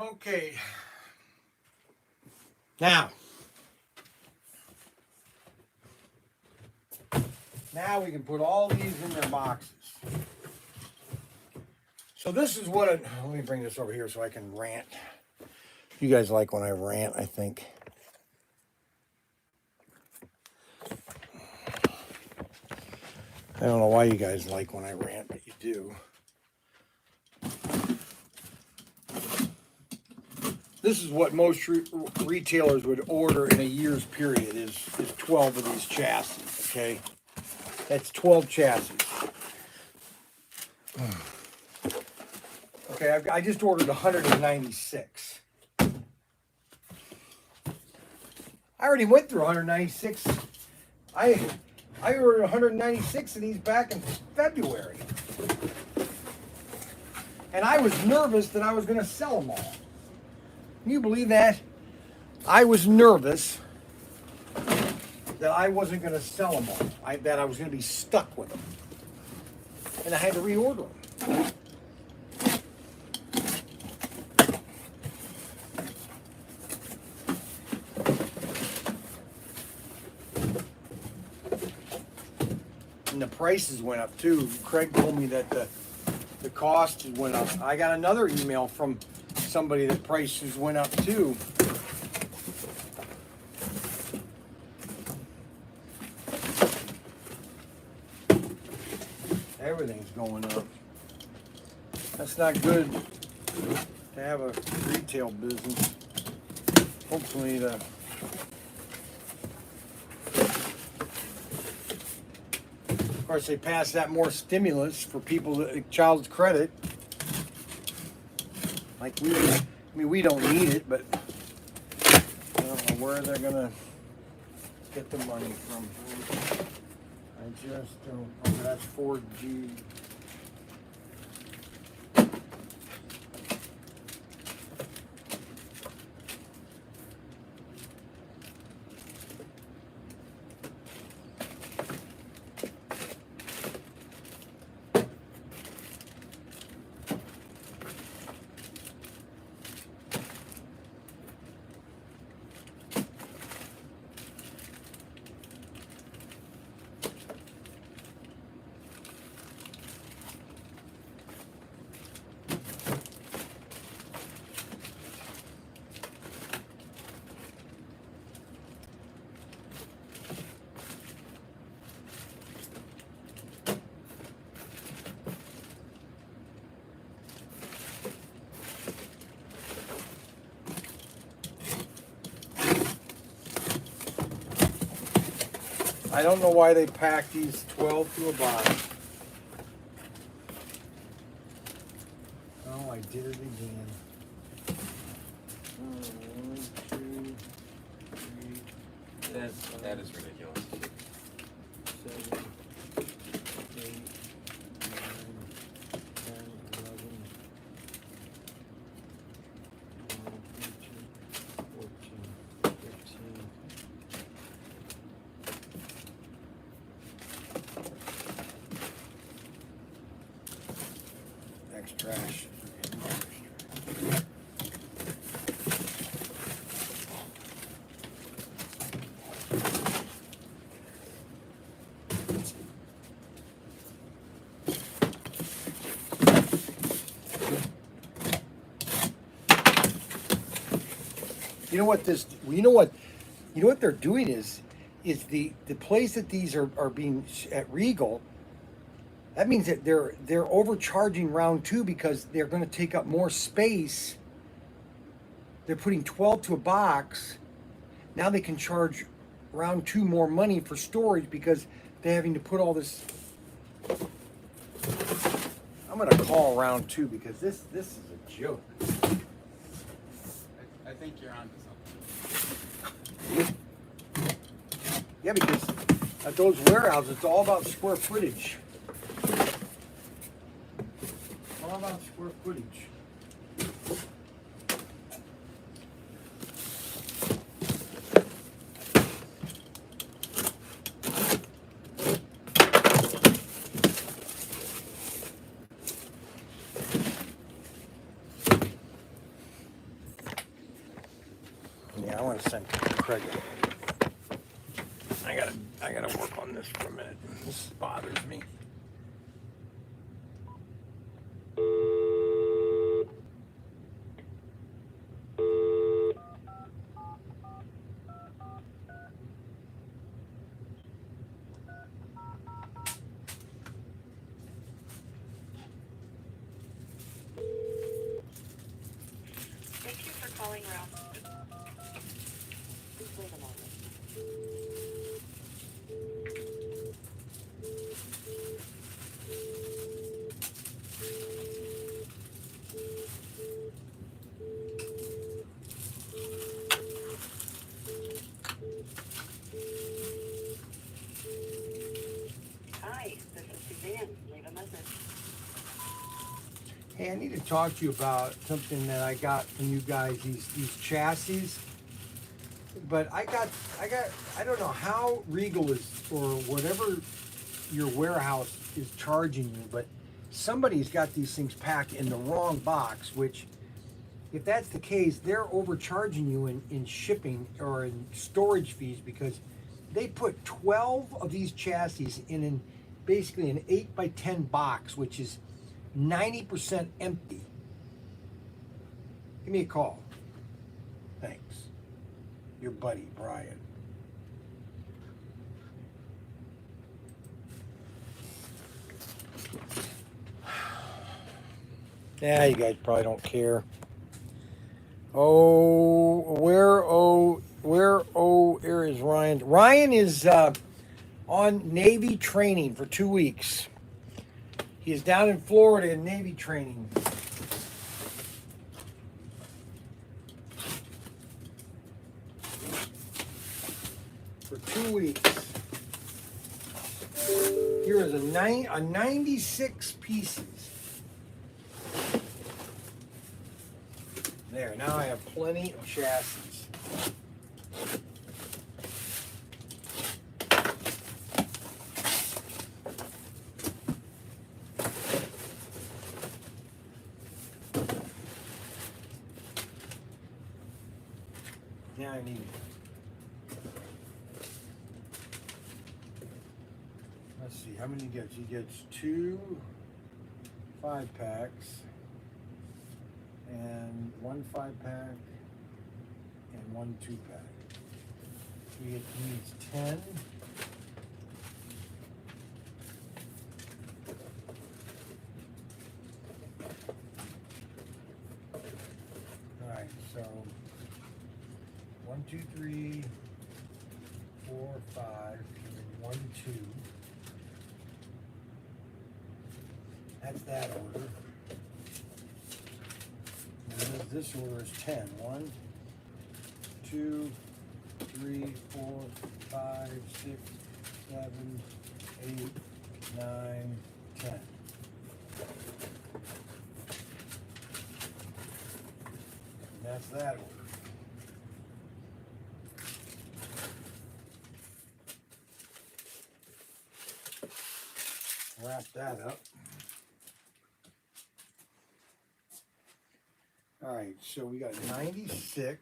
Okay. Now we can put all these in their boxes. So this is what let me bring this over here so I can rant. You guys like when I rant, I think. I don't know why you guys like when I rant, but you do. This is what most retailers would order in a year's period is 12 of these chassis, okay? That's 12 chassis. Okay, I just ordered 196. I already went through 196. I ordered 196 of these back in February. And I was nervous that I was going to sell them all. Can you believe that? I was nervous that I wasn't going to sell them all. That I was going to be stuck with them. And I had to reorder them. And the prices went up too. Craig told me that the cost went up. I got another email from somebody that prices went up too. Everything's going up. That's not good to have a retail business. Hopefully the of course they pass that more stimulus for people that child's credit. Like we don't need it, but I don't know where they're gonna get the money from. I just don't. Oh, that's 4G. I don't know why they pack these 12 to a box. Oh, I did it again. 1, 2, 3,
That is ridiculous.
7, 8, 9, 10, 11, 12, 13, 14, 15. Next trash. You know what this? You know what they're doing is the place that these are being at Regal. That means that they're overcharging round 2 because they're going to take up more space. They're putting 12 to a box. Now they can charge round 2 more money for storage because they're having to put all this. I'm going to call round 2 because this is a joke.
I think you're onto something.
Yeah, because at those warehouses, it's all about square footage. All about square footage. Yeah, I want to send Craig. I gotta work on this for a minute. This bothers me.
Thank you for calling Ralph. Please wait a moment. Hi, this is Suzanne. Leave a message.
Hey, I need to talk to you about something that I got from you guys, these chassis. But I don't know how Regal is, or whatever your warehouse is charging you, but somebody's got these things packed in the wrong box, which, if that's the case, they're overcharging you in shipping or in storage fees because they put 12 of these chassis in basically an 8x10 box, which is 90% empty. Give me a call. Thanks. Your buddy, Brian. Yeah, you guys probably don't care. Where is Ryan? Ryan is on Navy training for 2 weeks. He is down in Florida in Navy training. For 2 weeks. Here is a 96 pieces. There, now I have plenty of chassis. Now I need, let's see, how many he gets? He gets 2 5-packs and 1 5-pack and 1 2-pack. He needs 10. All right, so 1 2 3 4 5 and then 1 2. That's that order. And this order is 10. 1 2 3 4 5 6 7 8 9 10. And that's that order. Wrap that up. All right, so we got 96.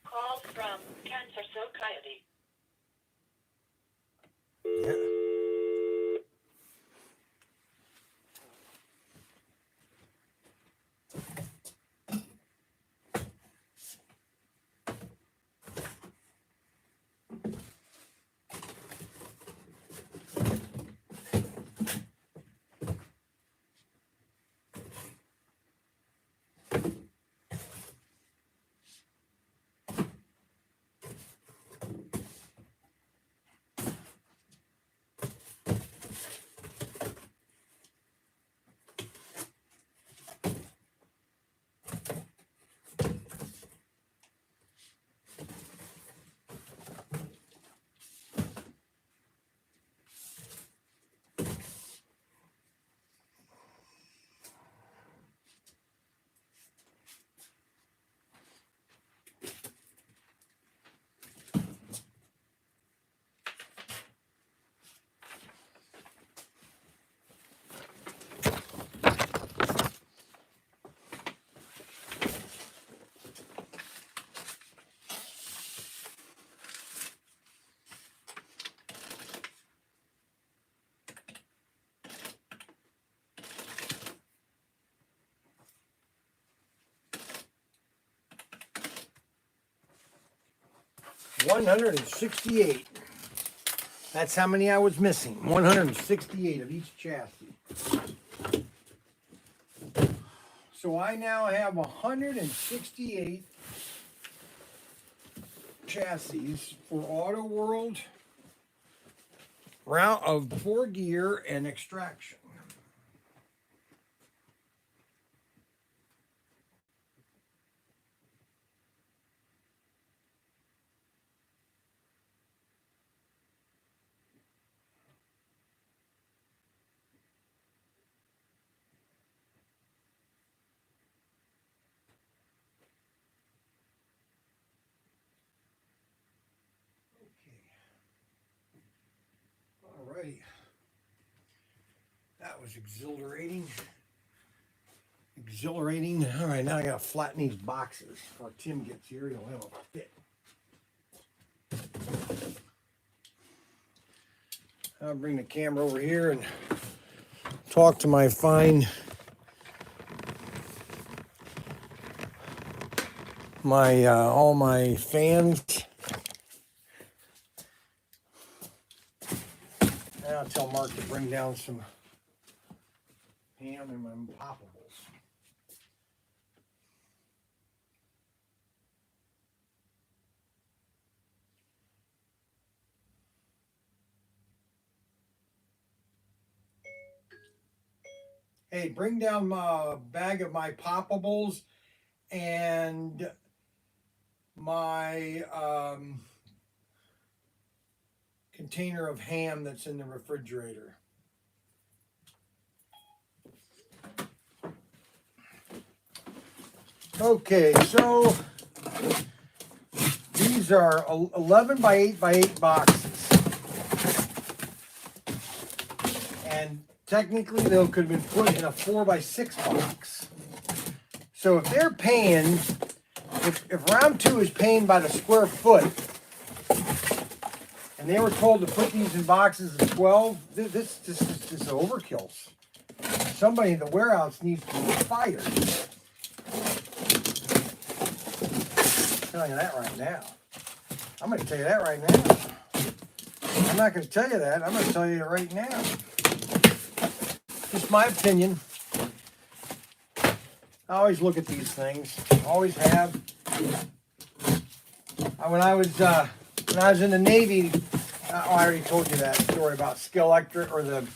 Call from Cancer So Coyote.
Yeah. $168. That's how many I was missing. 168 of each chassis. So I now have 168 chassis for Auto World, round of 4 gear and extraction. Alrighty. That was exhilarating. Exhilarating. All right, now I gotta flatten these boxes before Tim gets here. He'll have a fit. I'll bring the camera over here and talk to my fine, all my fans. And I'll tell Mark to bring down some ham and my poppables. Hey, bring down a bag of my poppables and my container of ham that's in the refrigerator. Okay, so these are 11 by 8 by 8 boxes. And technically they could have been put in a 4 by 6 box. So if they're paying, if round 2 is paying by the square foot, and they were told to put these in boxes of 12, this is overkill. Somebody in the warehouse needs to be fired. I'm telling you that right now. I'm going to tell you that right now. I'm not going to tell you that. I'm going to tell you right now. Just my opinion. I always look at these things. Always have. When I was in the Navy, I already told you that story about Skelelectric or the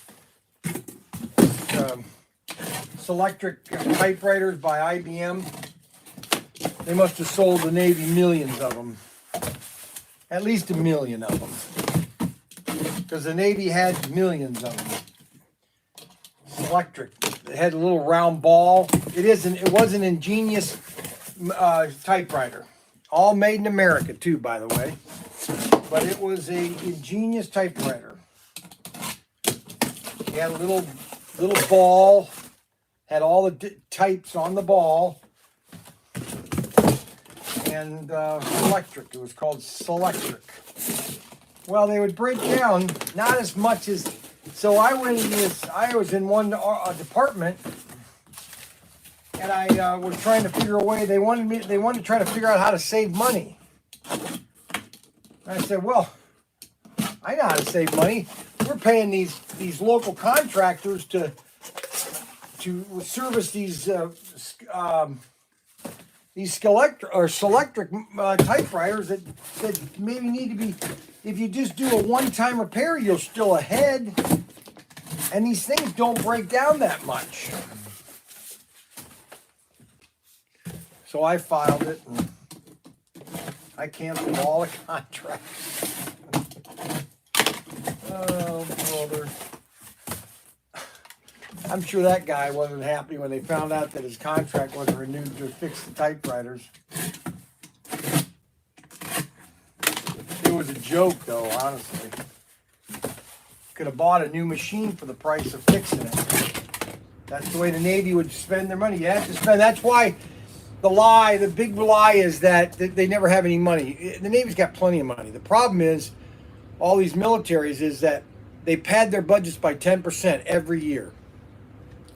Selectric typewriters by IBM. They must have sold the Navy millions of them. At least 1 million of them. Because the Navy had millions of them. Selectric. It had a little round ball. It was an ingenious typewriter. All made in America too, by the way. But it was a ingenious typewriter. It had a little ball. Had all the types on the ball. And electric. It was called Selectric. Well, they would break down, not as much as. So I was in one department, and I was trying to figure a way. They wanted to try to figure out how to save money. And I said, well, I know how to save money. We're paying these local contractors to service these Selectric typewriters that maybe need to be, if you just do a one-time repair, you're still ahead. And these things don't break down that much. So I filed it and I canceled all the contracts. Oh, brother. I'm sure that guy wasn't happy when they found out that his contract wasn't renewed to fix the typewriters. It was a joke, though, honestly. Could have bought a new machine for the price of fixing it. That's the way the Navy would spend their money. You have to spend. That's why the big lie is that they never have any money. The Navy's got plenty of money. The problem is, all these militaries is that they pad their budgets by 10% every year.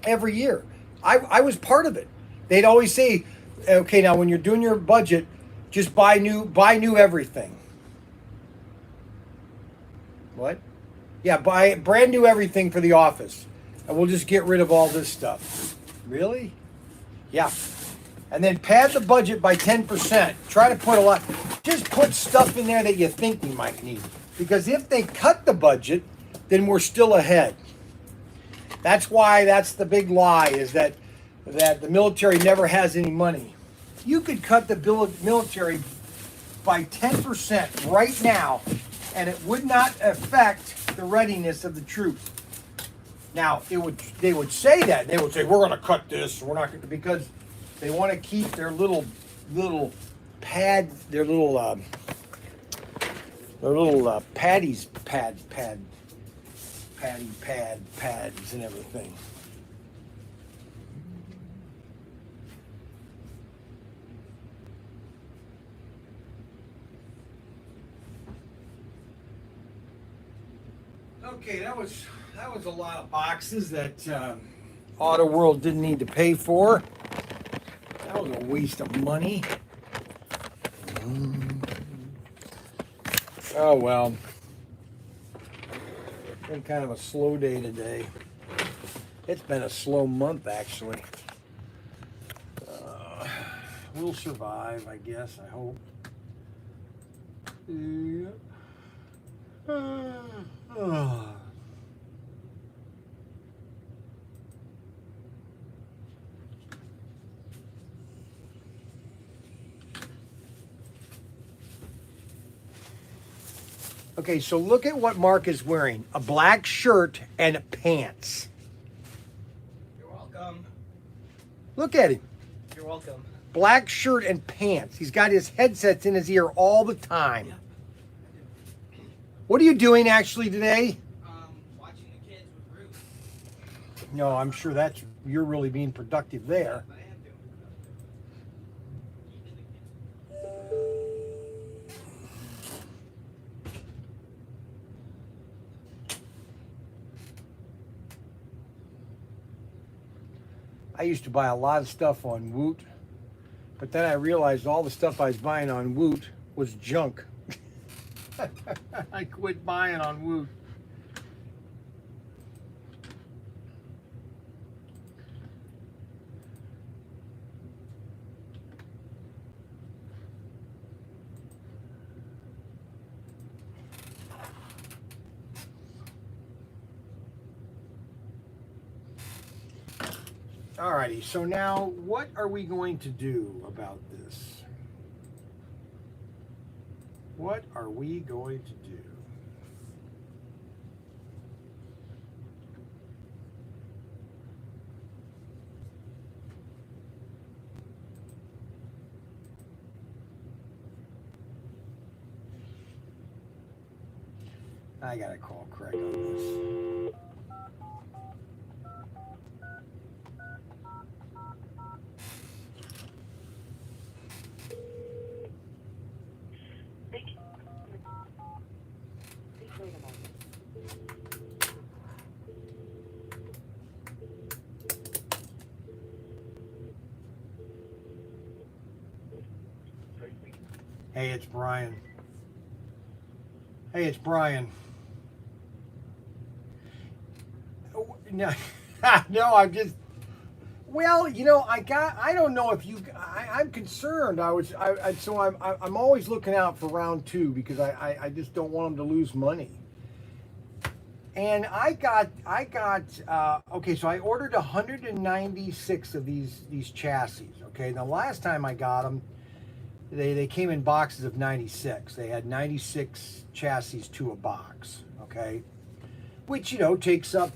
Every year. I was part of it. They'd always say, okay, now when you're doing your budget, just buy new everything. What? Yeah, buy brand new everything for the office. And we'll just get rid of all this stuff. Really? Yeah. And then pad the budget by 10%. Try to put just put stuff in there that you think we might need. Because if they cut the budget, then we're still ahead. That's why that's the big lie, is that the military never has any money. You could cut the military by 10% right now, and it would not affect the readiness of the troops. Now, they would say that. They would say, we're going to cut this, we're not going to, because they want to keep their little pad, their little pads and everything. Okay, that was that was a lot of boxes that Auto World didn't need to pay for. That was a waste of money. Oh well. Been kind of a slow day today. It's been a slow month actually. We'll survive, I guess. I hope. Yeah. Okay, so look at what Mark is wearing. A black shirt and pants.
You're welcome.
Look at him.
You're welcome.
Black shirt and pants. He's got his headsets in his ear all the time.
Yep.
What are you doing actually today?
Watching the kids with Ruth.
No, I'm sure you're really being productive there.
But I am doing
I used to buy a lot of stuff on Woot, but then I realized all the stuff I was buying on Woot was junk. I quit buying on Woot. Alrighty, so now what are we going to do about this? What are we going to do? I gotta call Craig on this.
Please wait a moment.
Hey, it's Brian. Hey, it's Brian. Oh, no, no, I'm just. Well, you know, I don't know if you. I'm concerned. So I'm always looking out for round two because I just don't want them to lose money. And I got. Okay, so I ordered 196 of these chassis. Okay, the last time I got them, they came in boxes of 96. They had 96 chassis to a box. Okay, which takes up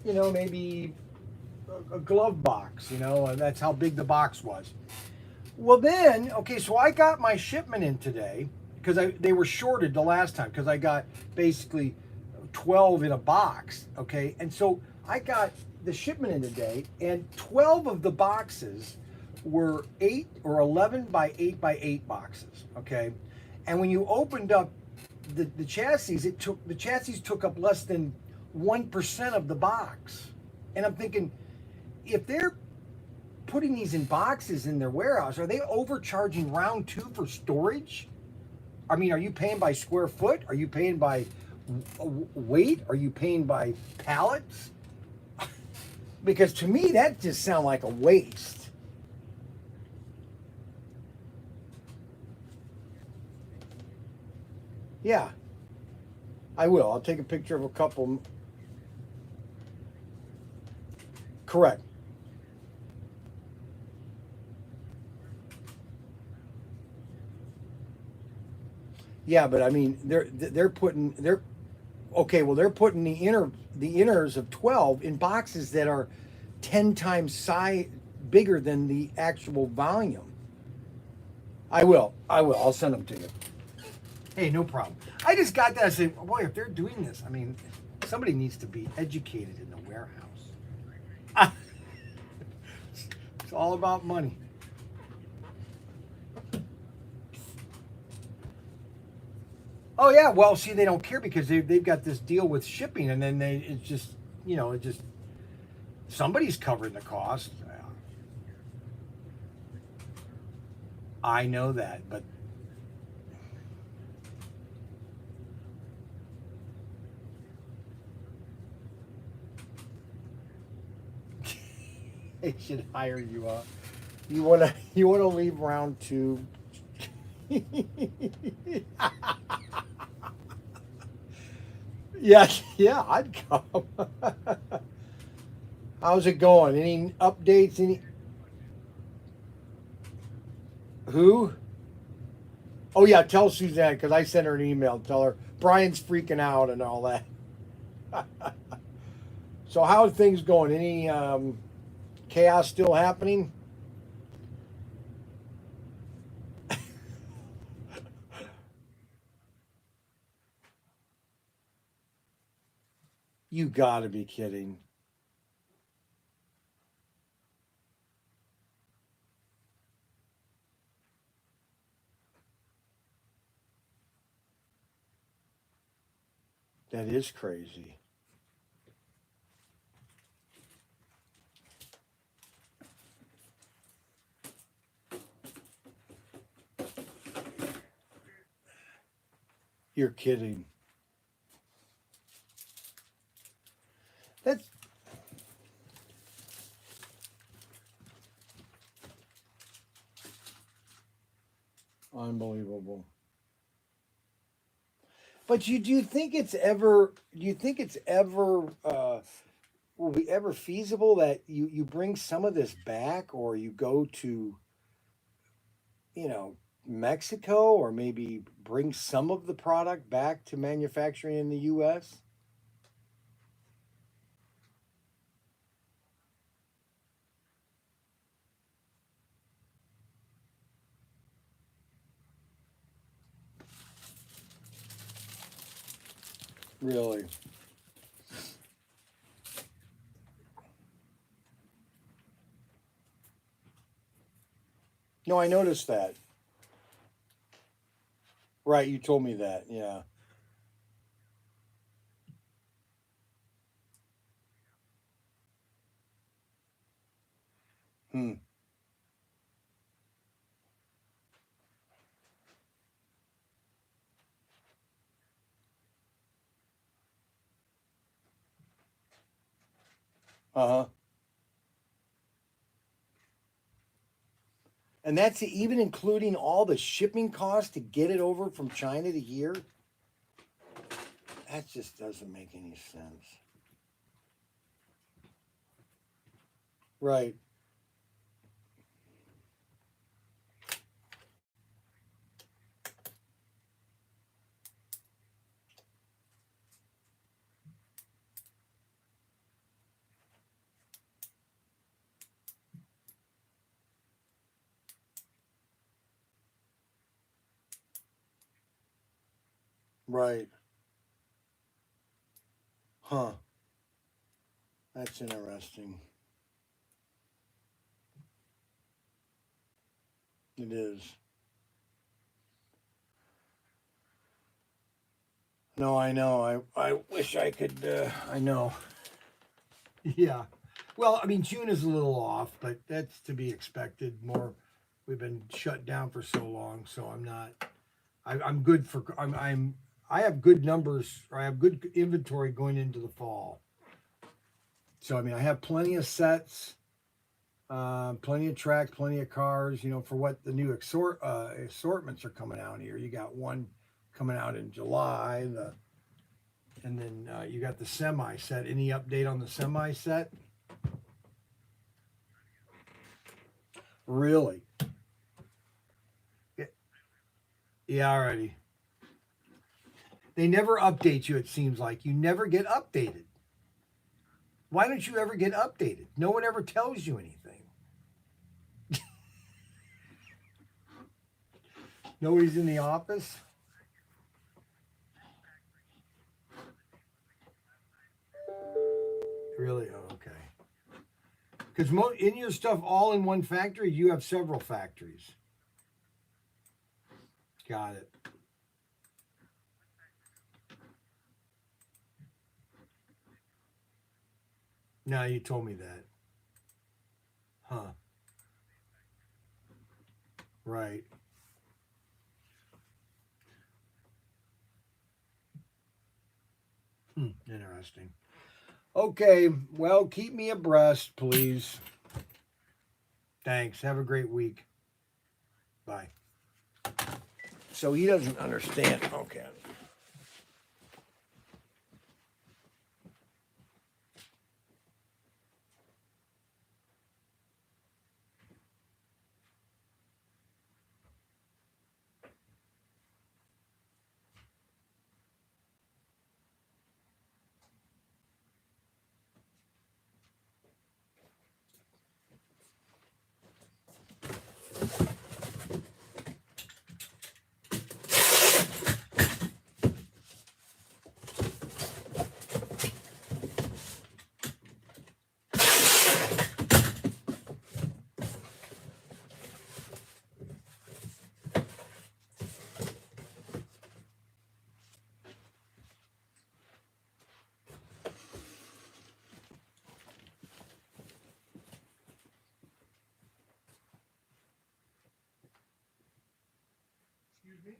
maybe a glove box, and that's how big the box was. Well then, okay, so I got my shipment in today because they were shorted the last time because I got basically 12 in a box, okay? And so I got the shipment in today and 12 of the boxes were 8 or 11 by 8 by 8 boxes, okay? And when you opened up the chassis, the chassis took up less than 1% of the box. And I'm thinking, if they're putting these in boxes in their warehouse, are they overcharging round two for storage? I mean, are you paying by square foot? Are you paying by weight? Are you paying by pallets? Because to me, that just sounds like a waste. Yeah, I will. I'll take a picture of a couple. Correct. Yeah, but I mean, they're putting the inners of 12 in boxes that are 10 times size bigger than the actual volume. I will. I'll send them to you. Hey, no problem. I just got that. I say, boy, if they're doing this, I mean, somebody needs to be educated in the warehouse. It's all about money. Oh yeah, well, see, they don't care because they've got this deal with shipping, and then it's just you know, it just somebody's covering the cost. I know that, but they should hire you up. You wanna leave round two. Yeah, yeah, I'd come. How's it going? Any updates? Any who? Oh yeah, tell Suzanne because I sent her an email. Tell her Brian's freaking out and all that. So how are things going? Any chaos still happening? You gotta be kidding. That is crazy. You're kidding. That's unbelievable. But you do you think it's ever? Do you think it's ever? Will be ever feasible that you bring some of this back, or you go to you know Mexico, or maybe bring some of the product back to manufacturing in the U.S. Really? No, I noticed that. Right, you told me that. Yeah. Hmm. Uh huh. And that's even including all the shipping costs to get it over from China to here. That just doesn't make any sense. Right. Right. Huh. That's interesting. It is. No, I know. I wish I could. I know. Yeah. Well, I mean, June is a little off, but that's to be expected. More, we've been shut down for so long, so I'm not. I'm good for. I'm. I have good numbers. Or I have good inventory going into the fall. So I mean, I have plenty of sets, plenty of tracks, plenty of cars. You know, for what the new assortments are coming out here. You got one coming out in July. And then you got the semi set. Any update on the semi set? Really? Yeah, yeah, already. They never update you, it seems like. You never get updated. Why don't you ever get updated? No one ever tells you anything. Nobody's in the office? Really? Oh, okay. Because in your stuff all in one factory, you have several factories. Got it. No, you told me that. Huh. Right. Interesting. Okay, well, keep me abreast, please. Thanks. Have a great week. Bye. So he doesn't understand. Okay. Excuse me?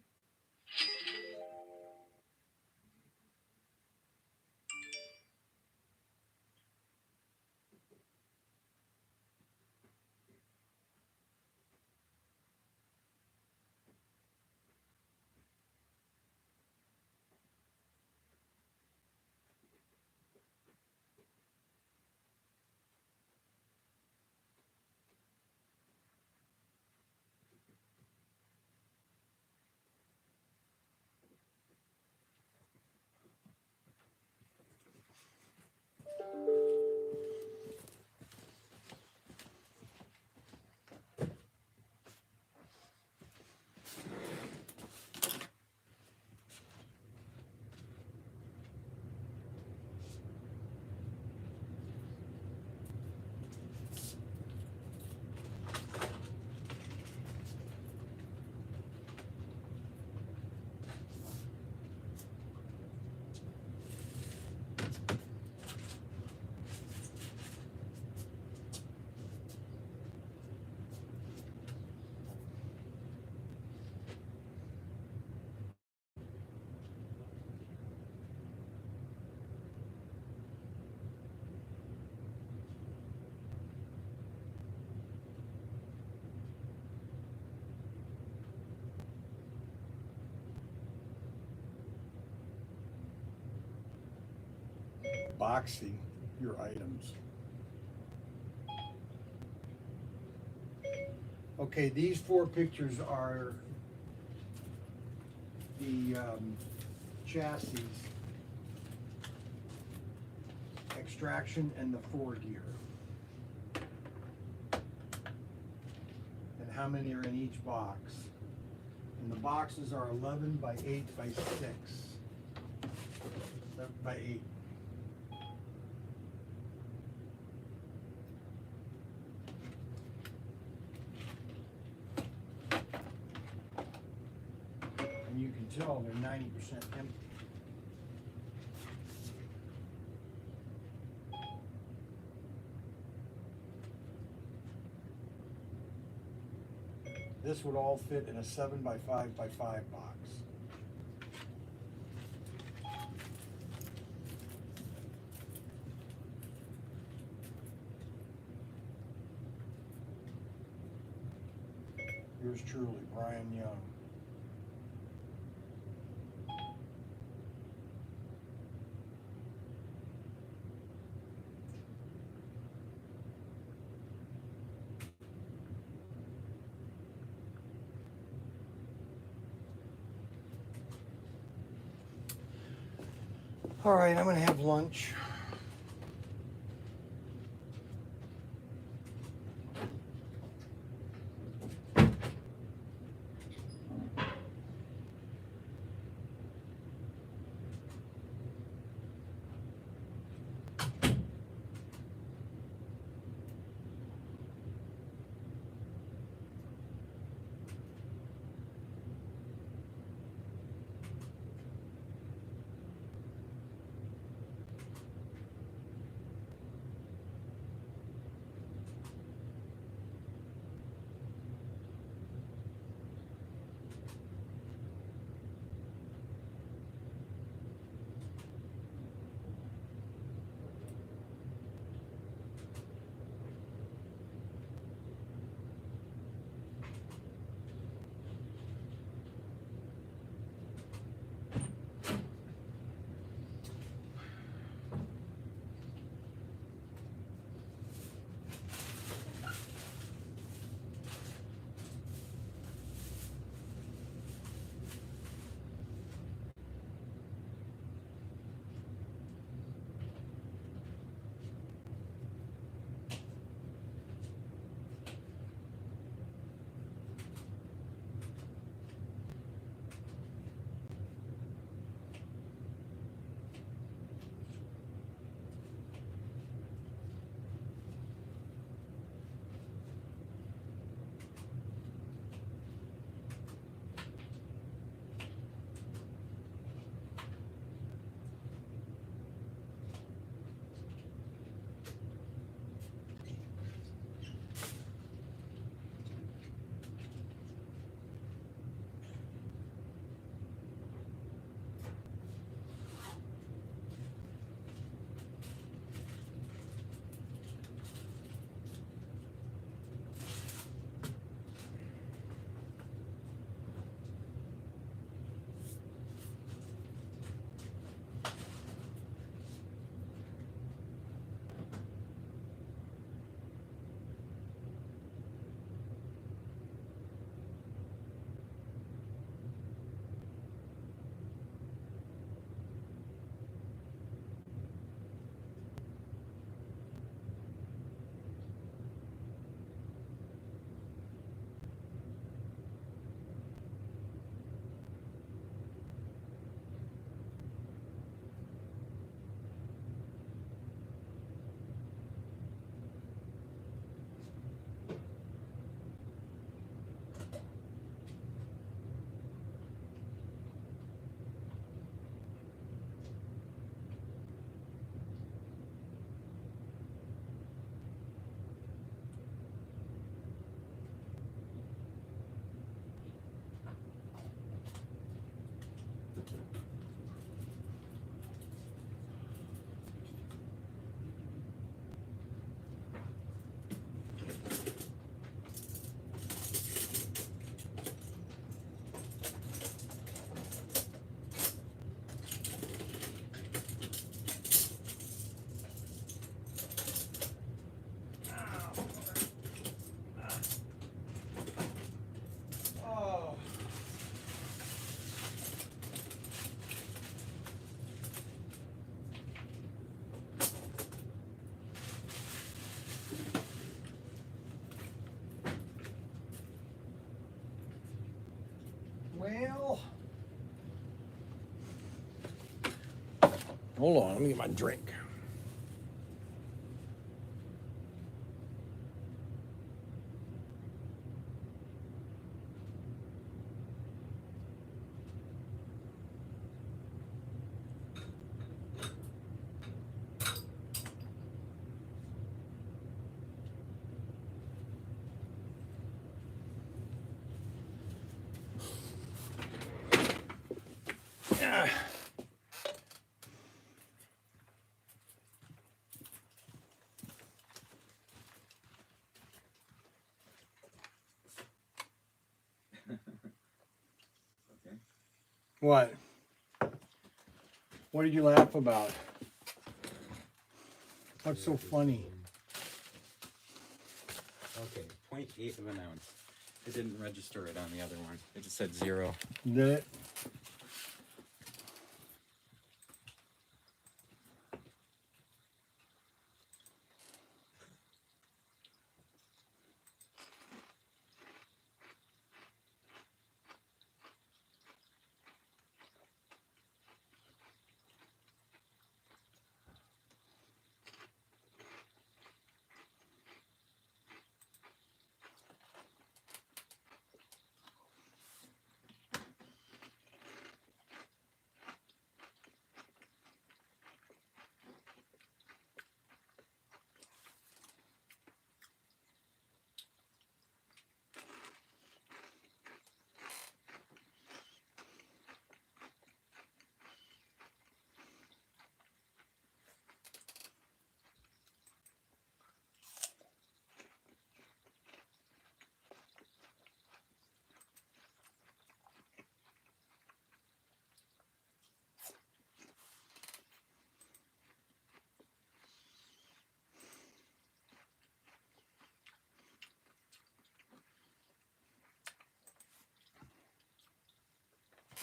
Boxing your items. Okay, these 4 pictures are the chassis extraction and the 4 gear. And how many are in each box. And the boxes are 11 by 8 by 6. 7 by 8. And you can tell they're 90% empty. This would all fit in a 7 by 5 by 5 box. Yours truly, Brian Young. All right, I'm gonna have lunch. Hold on, let me get my drink. Yeah.
Okay.
What? What did you laugh about? What's so funny?
Okay, 0.8 of an ounce. It didn't register it on the other one. It just said 0.
Did it?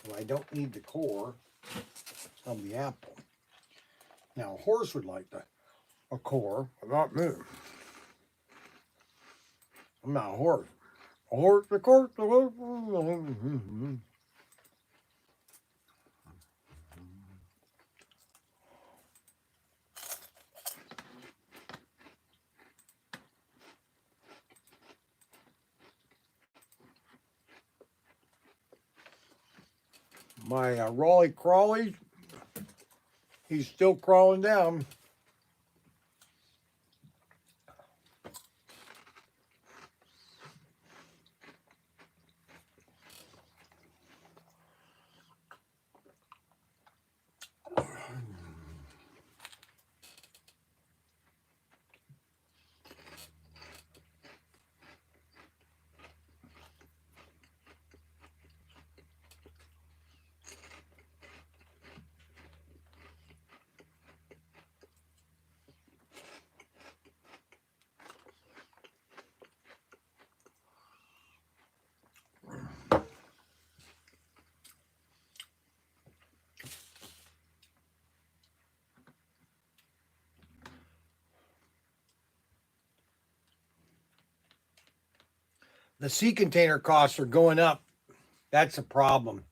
Well, I don't need the core of the apple. Now, a horse would like a core, but not me. I'm not a horse. A horse, a horse, a horse. My Raleigh Crawley, he's still crawling down. The sea container costs are going up. That's a problem.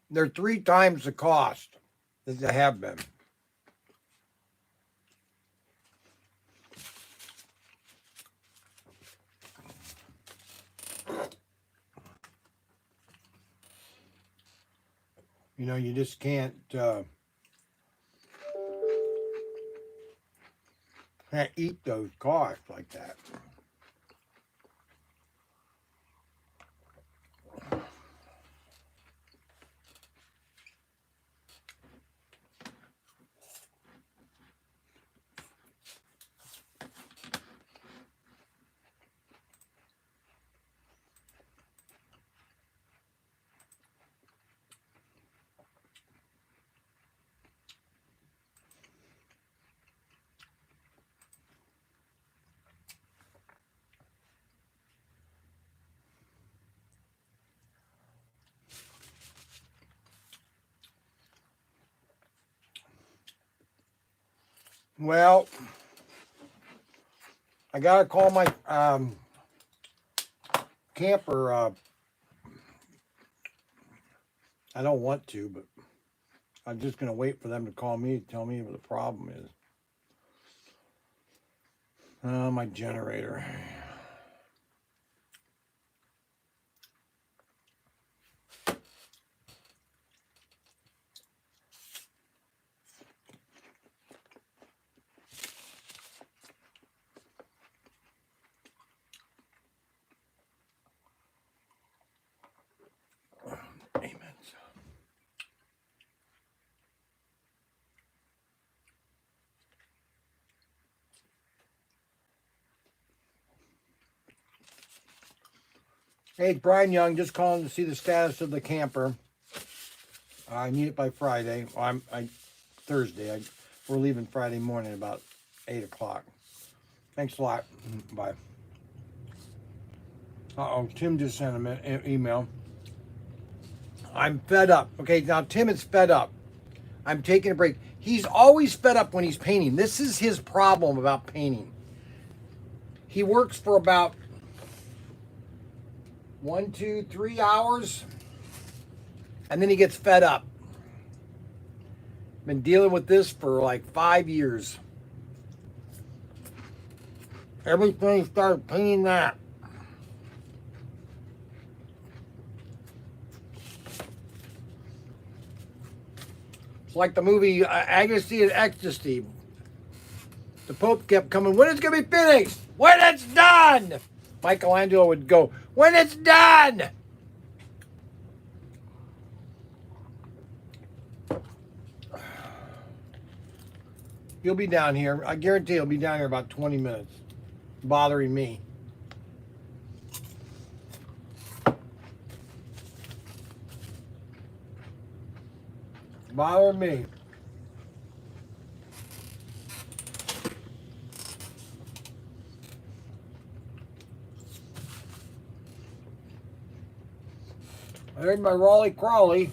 They're 3 times the cost that they have been. You know, you just can't eat those costs like that. Well, I gotta call my camper. I don't want to, but I'm just gonna wait for them to call me to tell me what the problem is. My generator. Amen. Hey, it's Brian Young, just calling to see the status of the camper. I need it by Friday. Thursday. We're leaving Friday morning about 8 o'clock. Thanks a lot. Bye. Uh-oh, Tim just sent an email. I'm fed up. Okay, now Tim is fed up. I'm taking a break. He's always fed up when he's painting. This is his problem about painting. He works for about 1, 2, 3 hours, and then he gets fed up. Been dealing with this for like 5 years. Everything he started painting that. It's like the movie Agassi and Ecstasy. The Pope kept coming, when it's going to be finished? When it's done! Michelangelo would go, when it's done! He'll be down here. I guarantee he'll be down here about 20 minutes, bothering me. Bothering me. There's my Raleigh Crawley.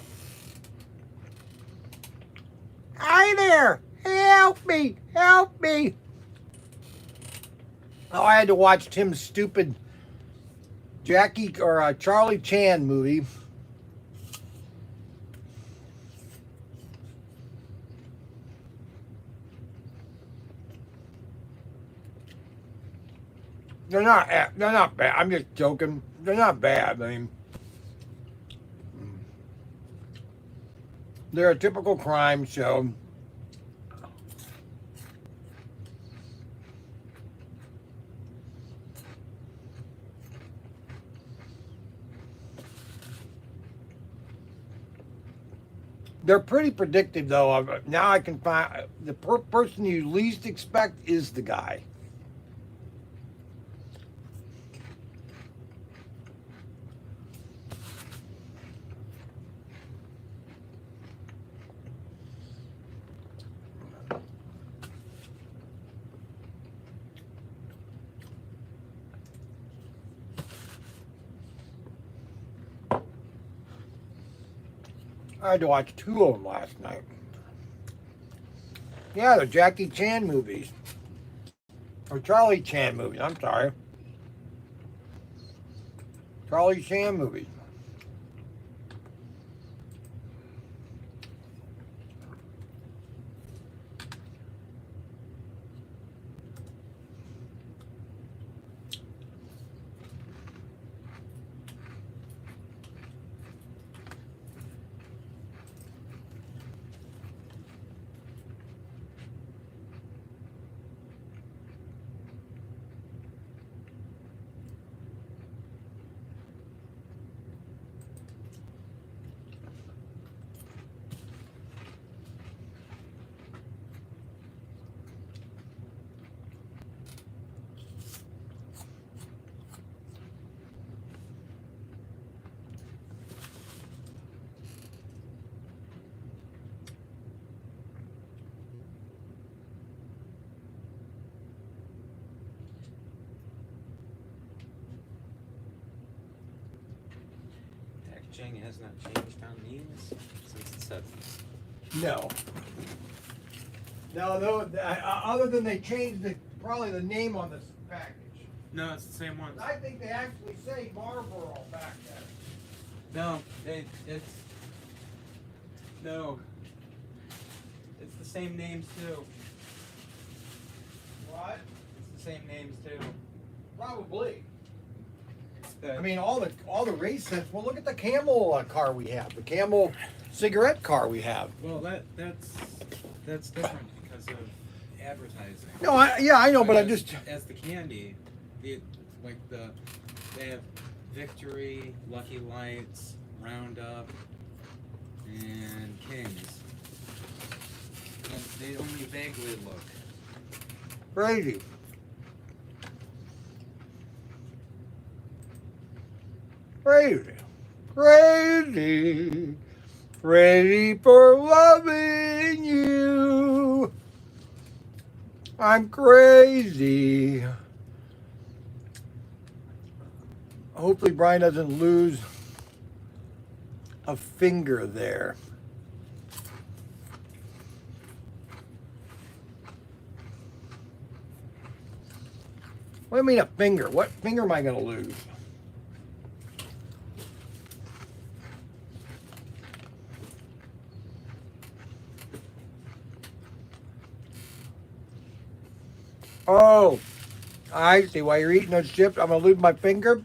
Hi there! Help me! Help me! Oh, I had to watch Tim's stupid Jackie or Charlie Chan movie. They're not bad. I'm just joking. They're not bad. I mean, they're a typical crime show. They're pretty predictive, though. Now I can find the person you least expect is the guy. I had to watch 2 of them last night. Yeah, the Jackie Chan movies. Or Charlie Chan movies, I'm sorry. Charlie Chan movies.
Packaging has not changed on these since the 70s.
No. No, other than they changed probably the name on this package.
No, it's the same one.
I think they actually say Marlboro back there.
No, it's no. It's the same names too.
What?
It's the same names too.
Probably.
The-
I mean, all the race sets. Well, look at the Camel car we have. The Camel cigarette car we have.
well, that's different because of advertising.
No, I know, but I
As-
just.
as the candy, they have Victory, Lucky Lights, Roundup, and Kings. And they only vaguely look.
Crazy. Crazy. Crazy. Crazy for loving you. I'm crazy. Hopefully Brian doesn't lose a finger there. What do you mean a finger? What finger am I going to lose? Oh, I see. While you're eating those chips, I'm going to lose my finger.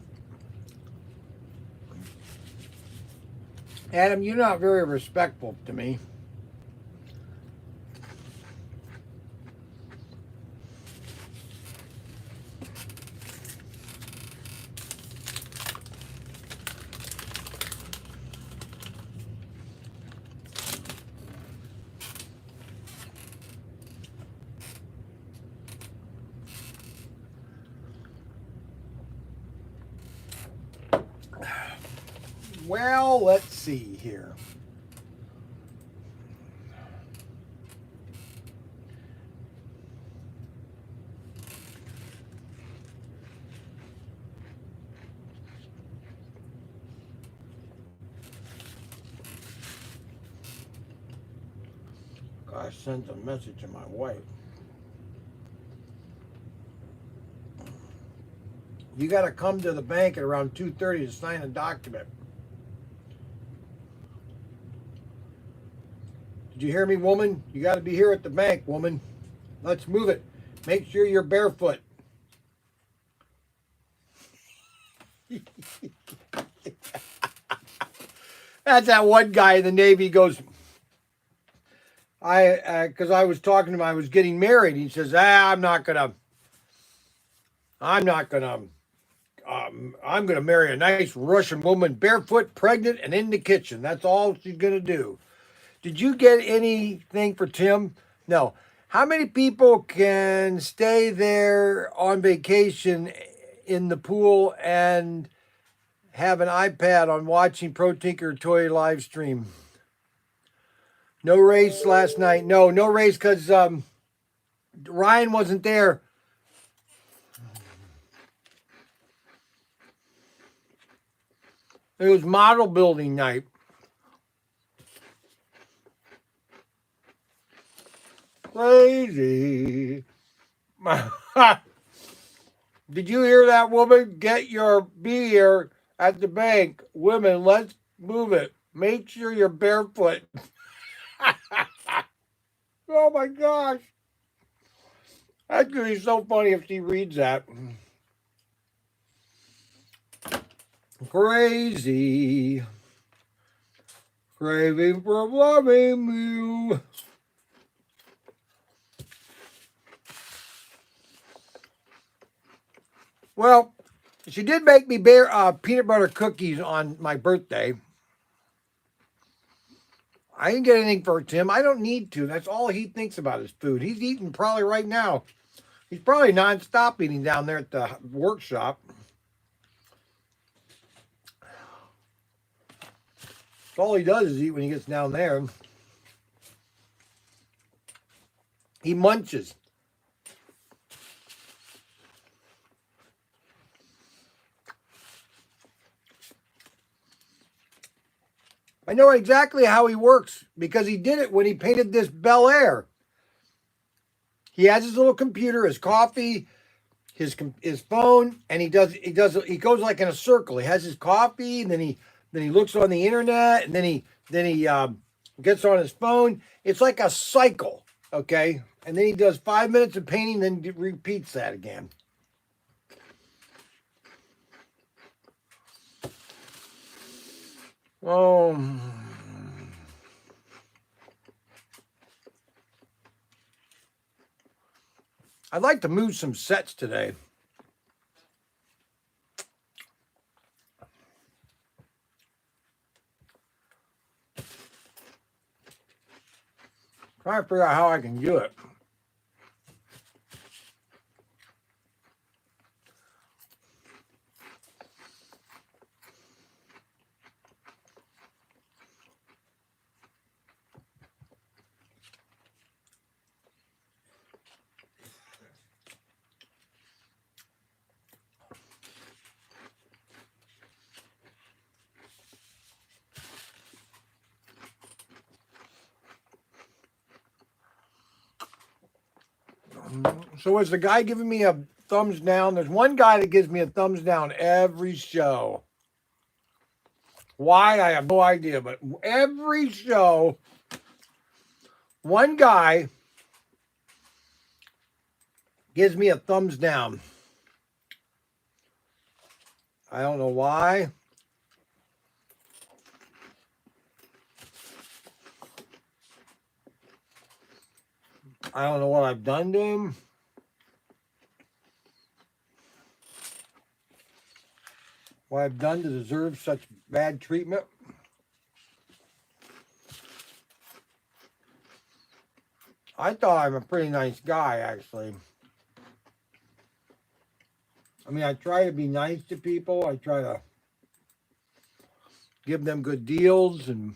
Adam, you're not very respectful to me. Well, let's see here. I sent a message to my wife. You got to come to the bank at around 2:30 to sign a document. Did you hear me, woman? You got to be here at the bank, woman. Let's move it. Make sure you're barefoot. That's that one guy in the Navy goes, because I was talking to him, I was getting married. He says, I'm gonna marry a nice Russian woman, barefoot, pregnant, and in the kitchen. That's all she's gonna do. Did you get anything for Tim? No. How many people can stay there on vacation in the pool and have an iPad on watching ProTinkerToy live stream? No race last night. No race because Ryan wasn't there. It was model building night. Crazy. Did you hear that, woman? Be here at the bank. Women, let's move it. Make sure you're barefoot. Oh my gosh. That's going to be so funny if she reads that. Crazy. Craving for loving you. Well, she did make me peanut butter cookies on my birthday. I didn't get anything for Tim. I don't need to. That's all he thinks about is food. He's eating probably right now. He's probably nonstop eating down there at the workshop. That's all he does is eat when he gets down there. He munches. I know exactly how he works because he did it when he painted this Bel Air. He has his little computer, his coffee, his phone, and he goes like in a circle. He has his coffee, and then he looks on the internet, and then he gets on his phone. It's like a cycle, okay? And then he does 5 minutes of painting, then repeats that again. I'd like to move some sets today. Trying to figure out how I can do it. So is the guy giving me a thumbs down? There's one guy that gives me a thumbs down every show. Why? I have no idea, but every show, one guy gives me a thumbs down. I don't know why. I don't know what I've done to him. What I've done to deserve such bad treatment. I thought I'm a pretty nice guy, actually. I mean, I try to be nice to people. I try to give them good deals and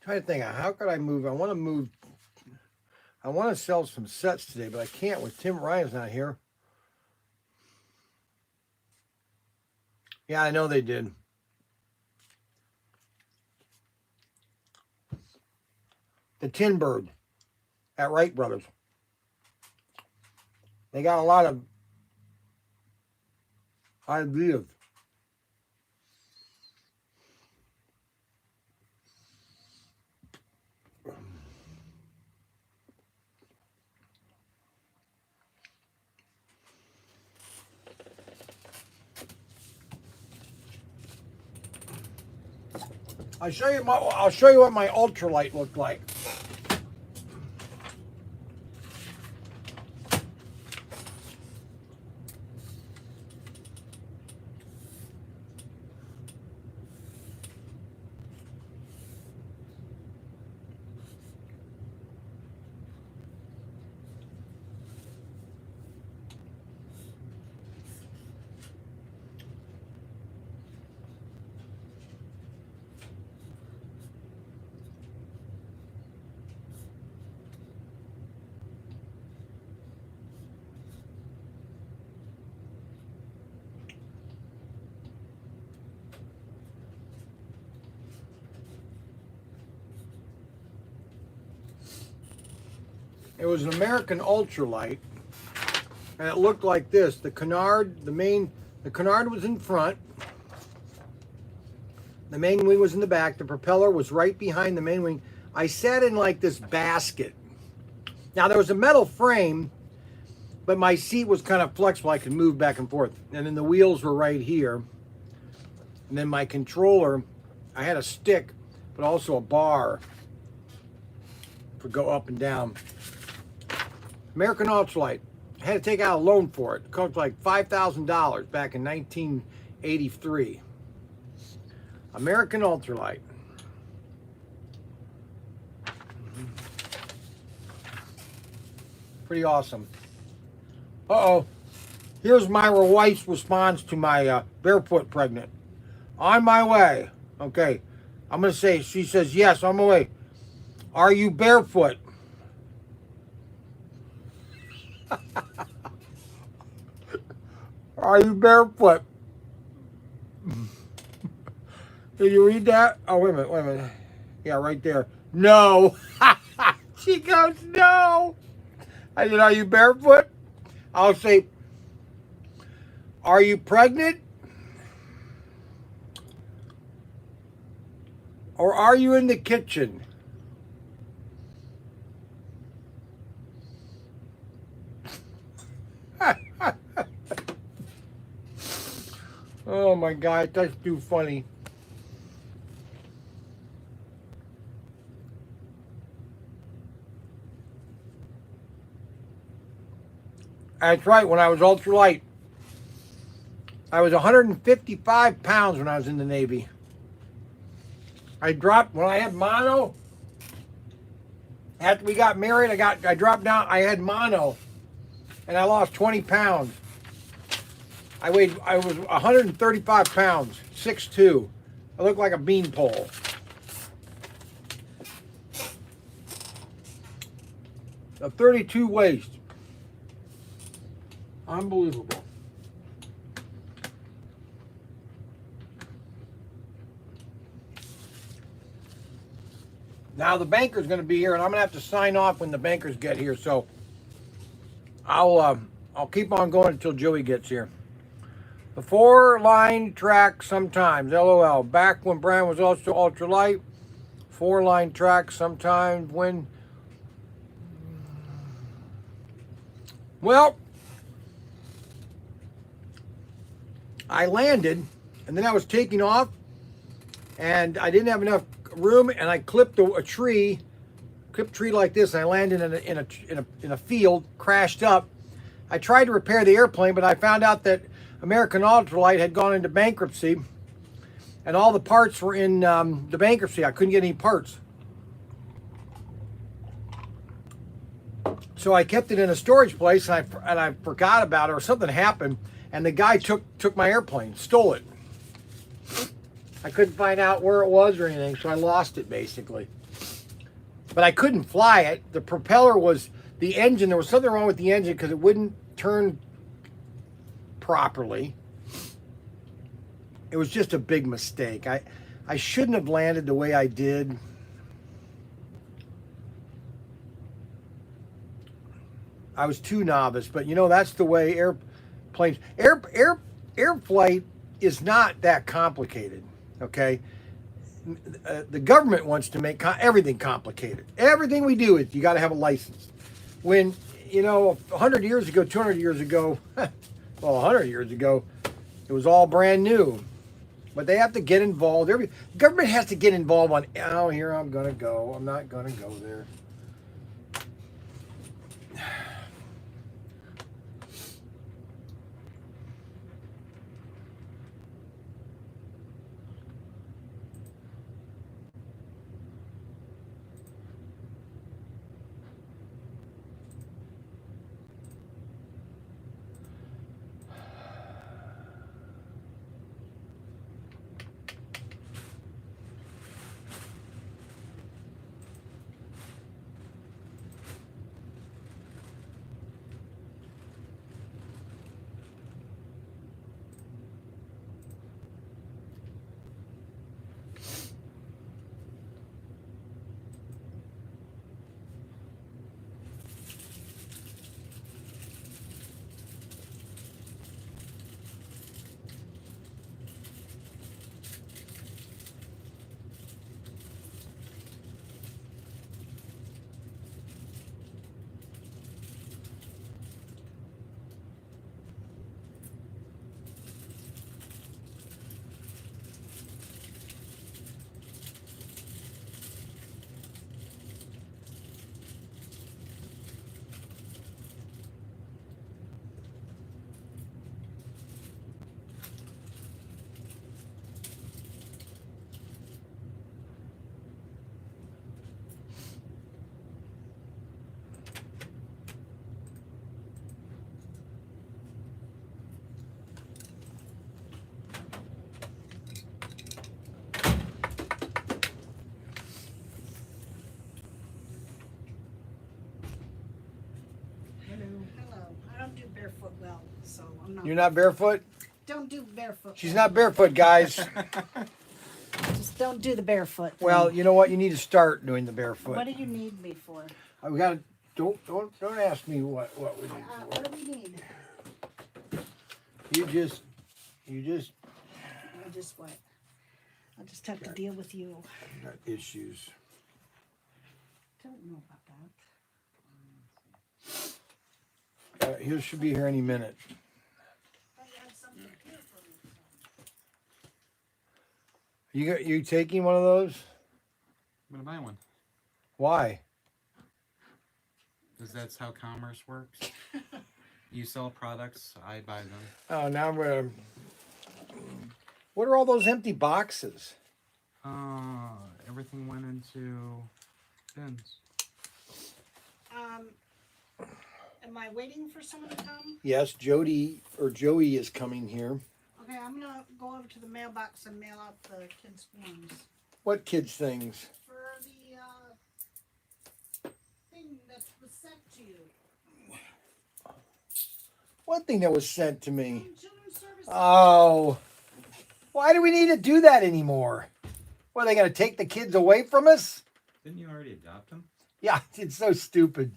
trying to think, how could I move? I want to sell some sets today, but I can't with Tim Ryan's not here. Yeah, I know they did. The Tin Bird at Wright Brothers. They got a lot of ideas. I'll show you what my ultralight looked like. It was an American ultralight, and it looked like this. The canard, the canard was in front. The main wing was in the back. The propeller was right behind the main wing. I sat in like this basket. Now there was a metal frame, but my seat was kind of flexible. I could move back and forth. And then the wheels were right here. And then my controller, I had a stick, but also a bar to go up and down. American ultralight. I had to take out a loan for it. It cost like $5,000 back in 19 83. American Ultralight. Pretty awesome. Uh-oh. Here's Myra White's response to my barefoot pregnant. On my way. Okay. I'm going to say, she says, yes, on my way. Are you barefoot? Are you barefoot? Did you read that? Oh, wait a minute. Yeah, right there. No. She goes, no. I said, are you barefoot? I'll say, are you pregnant? Or are you in the kitchen? Oh my God, that's too funny. That's right, when I was ultralight, I was 155 pounds when I was in the Navy. I dropped, when I had mono, after we got married, I dropped down, I had mono, and I lost 20 pounds. I was 135 pounds, 6'2". I looked like a beanpole. A 32 waist. Unbelievable. Now the banker's going to be here, and I'm going to have to sign off when the bankers get here. So I'll keep on going until Joey gets here. The 4-line track sometimes. LOL. Back when Brian was also ultralight. 4-line track sometimes when. Well, I landed, and then I was taking off, and I didn't have enough room, and I clipped a tree like this, and I landed in a field, crashed up. I tried to repair the airplane, but I found out that American Ultralight had gone into bankruptcy, and all the parts were in the bankruptcy. I couldn't get any parts. So I kept it in a storage place, and I forgot about it, or something happened, and the guy took my airplane, stole it. I couldn't find out where it was or anything, so I lost it basically. But I couldn't fly it. The propeller was, the engine, there was something wrong with the engine because it wouldn't turn properly. It was just a big mistake. I shouldn't have landed the way I did. I was too novice, but you know, that's the way airplanes, air flight is not that complicated, okay? The government wants to make everything complicated. Everything we do is you got to have a license. When, you know, 100 years ago, 200 years ago, well, 100 years ago, it was all brand new. But they have to get involved. Government has to get involved on, oh, here I'm going to go. I'm not going to go there.
don't do barefoot well, so I'm not.
You're not barefoot?
Don't do barefoot.
She's
well.
not barefoot, guys.
Just don't do the barefoot. Thing.
Well, you know what? You need to start doing the barefoot.
What do you need me for?
We got. Don't ask me what we need
What do we need?
for. You just.
I just what? I'll just have to deal with you.
Got issues.
Don't know about that.
He should be here any minute.
I have something here for me.
You taking one of those?
I'm gonna buy one.
Why?
Because that's how commerce works. You sell products, I buy them.
Oh, now I'm gonna. What are all those empty boxes?
Everything went into bins.
Am I waiting for someone to come?
Yes, Joey is coming here.
Okay, I'm gonna go over to the mailbox and mail out the kids' forms
What kids things?
for the thing that was sent to you.
What thing that was sent to me?
Children's Services.
Oh, why do we need to do that anymore? What, are they going to take the kids away from us?
Didn't you already adopt them?
Yeah, it's so stupid.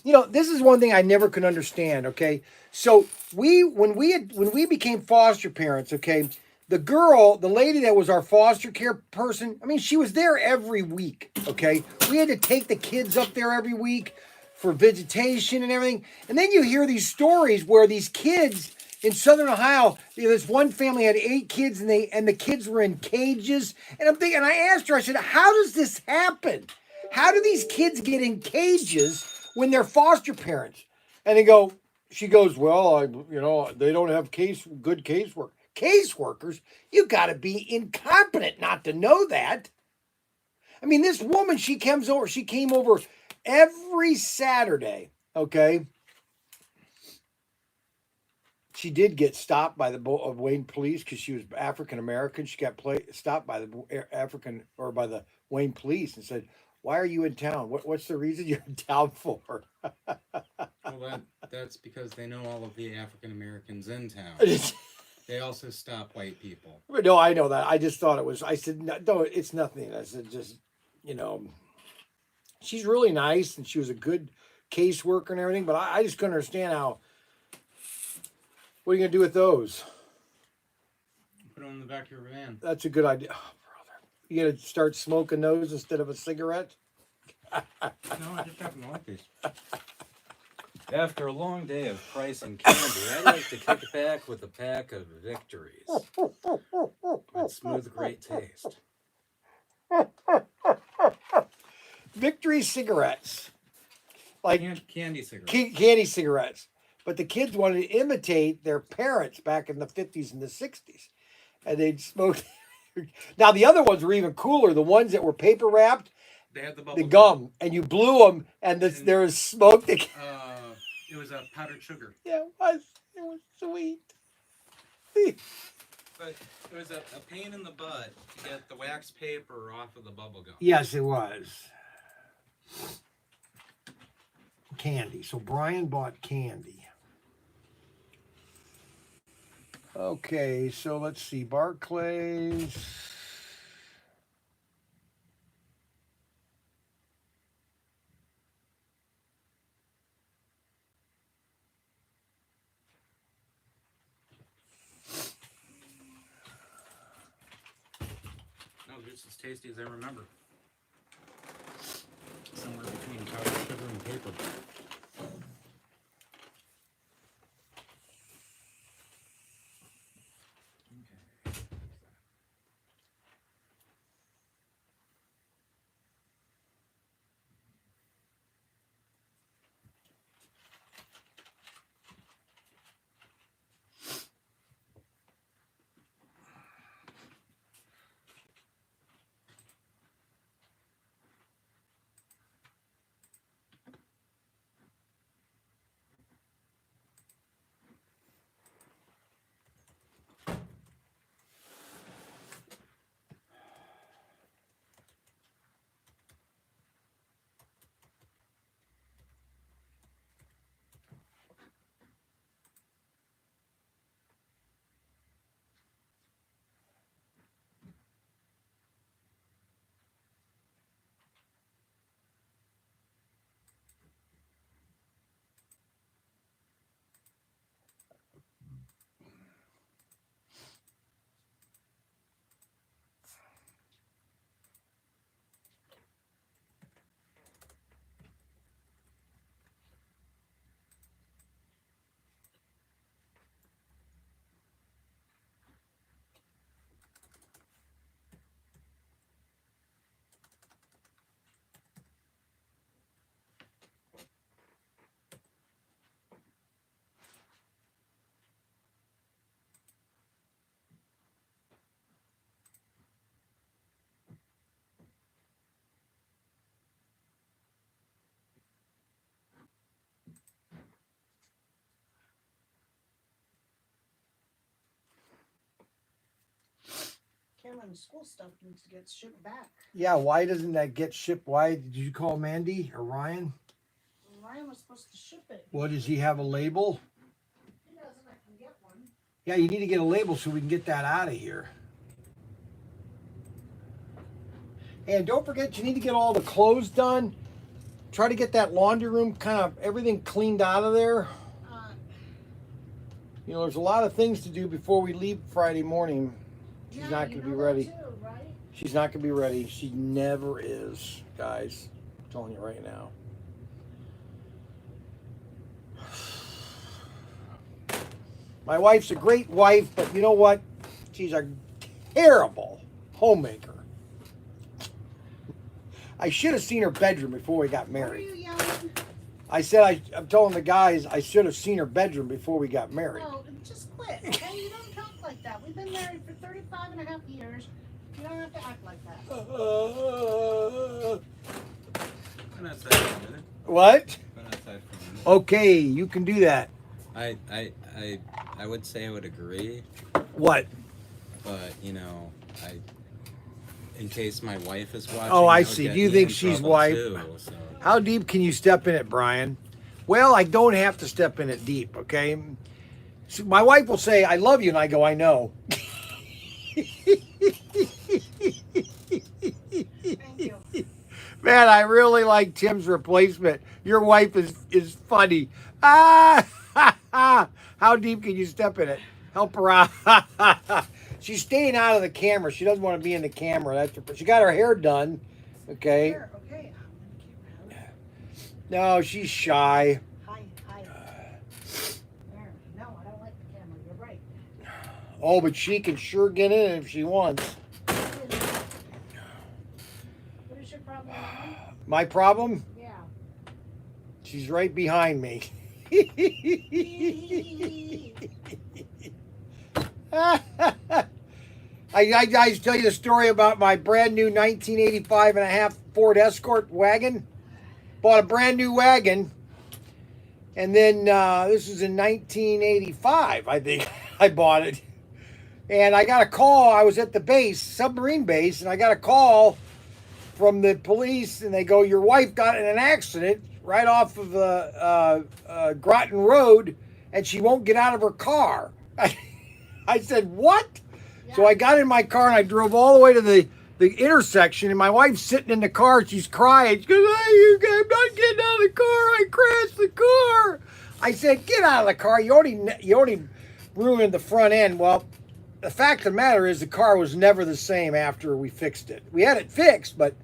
You know, this is one thing I never could understand, okay? So when we became foster parents, okay, the lady that was our foster care person, I mean, she was there every week, okay? We had to take the kids up there every week for visitation and everything. And then you hear these stories where these kids in Southern Ohio, this one family had 8 kids and the kids were in cages. And I'm thinking, and I asked her, I said, how does this happen? How do these kids get in cages when they're foster parents? And she goes, well, they don't have good casework. Caseworkers? You got to be incompetent not to know that. I mean, this woman, she came over every Saturday, okay? She did get stopped by the Wayne police because she was African American. She got stopped by by the Wayne police and said, "Why are you in town? What's the reason you're in town for?"
Well, that's because they know all of the African Americans in town. They also stop white people.
No, I know that. I just thought it was. I said, "No, it's nothing." I said, "Just, she's really nice and she was a good caseworker and everything." But I just couldn't understand how. What are you gonna do with those?
Put them in the back of your van.
That's a good idea. Oh, brother. You gonna start smoking those instead of a cigarette?
No, I just happen to like these.
After a long day of price and candy, I like to kick back with a pack of Victories. With smooth, great taste.
Victory cigarettes. Like
Candy cigarettes.
candy cigarettes. But the kids wanted to imitate their parents back in the 50s and the 60s. And they'd smoke. Now, the other ones were even cooler. The ones that were paper wrapped,
They had the
the
bubble
gum, and you blew them, and there was smoke.
It was a powdered sugar.
Yeah, it was. It was sweet.
But it was a pain in the butt to get the wax paper off of the bubble gum.
Yes, it was. Candy. So Brian bought candy. Okay, so let's see. Barclays.
No, they're just as tasty as I remember. Somewhere between powdered sugar and paper.
and school stuff needs to get shipped back.
Yeah, why doesn't that get shipped? Why did you call Mandy or Ryan?
Ryan was supposed to ship it.
What, does he have a label?
He doesn't. I can get one.
Yeah, you need to get a label so we can get that out of here. And don't forget, you need to get all the clothes done. Try to get that laundry room kind of everything cleaned out of there. You know, there's a lot of things to do before we leave Friday morning. She's
Yeah,
not
you
going to be
know that
ready.
too, right?
She's not going to be ready. She never is, guys. I'm telling you right now. My wife's a great wife, but you know what? She's a terrible homemaker. I should have seen her bedroom before we got
What are
married.
you yelling?
I said, I'm telling the guys, I should have seen her bedroom before we got married.
No, just quit, okay? You don't talk like that. We've been married for 35 and a half years. You don't have to act like that.
Run outside for a minute.
What?
Run outside for a minute.
Okay, you can do that.
I would say I would agree,
What?
but you know, in case my wife is watching.
Oh, I
that would
see.
get
Do you
me
think
in
she's
trouble,
wife?
too, so.
How deep can you step in it, Brian? Well, I don't have to step in it deep, okay? So my wife will say, I love you, and I go, I know.
Thank you.
Man, I really like Tim's replacement. Your wife is funny. Ah, how deep can you step in it? Help her out. She's staying out of the camera. She doesn't want to be in the camera. She got her hair done. Okay.
Here, okay. I'm gonna keep her.
No, she's shy.
Hi. There. No, I don't like the camera. You're right.
Oh, but she can sure get in it if she wants.
What is your problem, Mom?
My problem?
Yeah.
She's right behind me. I guys tell you the story about my brand new 1985 and a half Ford Escort wagon. Bought a brand new wagon, and then this was in 1985, I think. I bought it, and I got a call. I was at the base, submarine base, and I got a call from the police, and they go, "Your wife got in an accident right off of Groton Road, and she won't get out of her car." I said, "What?"
Yeah.
So I got in my car and I drove all the way to the intersection, and my wife's sitting in the car. She's crying. She goes, "Hey, I'm not getting out of the car. I crashed the car." I said, "Get out of the car. You only ruined the front end." Well, the fact of the matter is the car was never the same after we fixed it. We had it fixed, but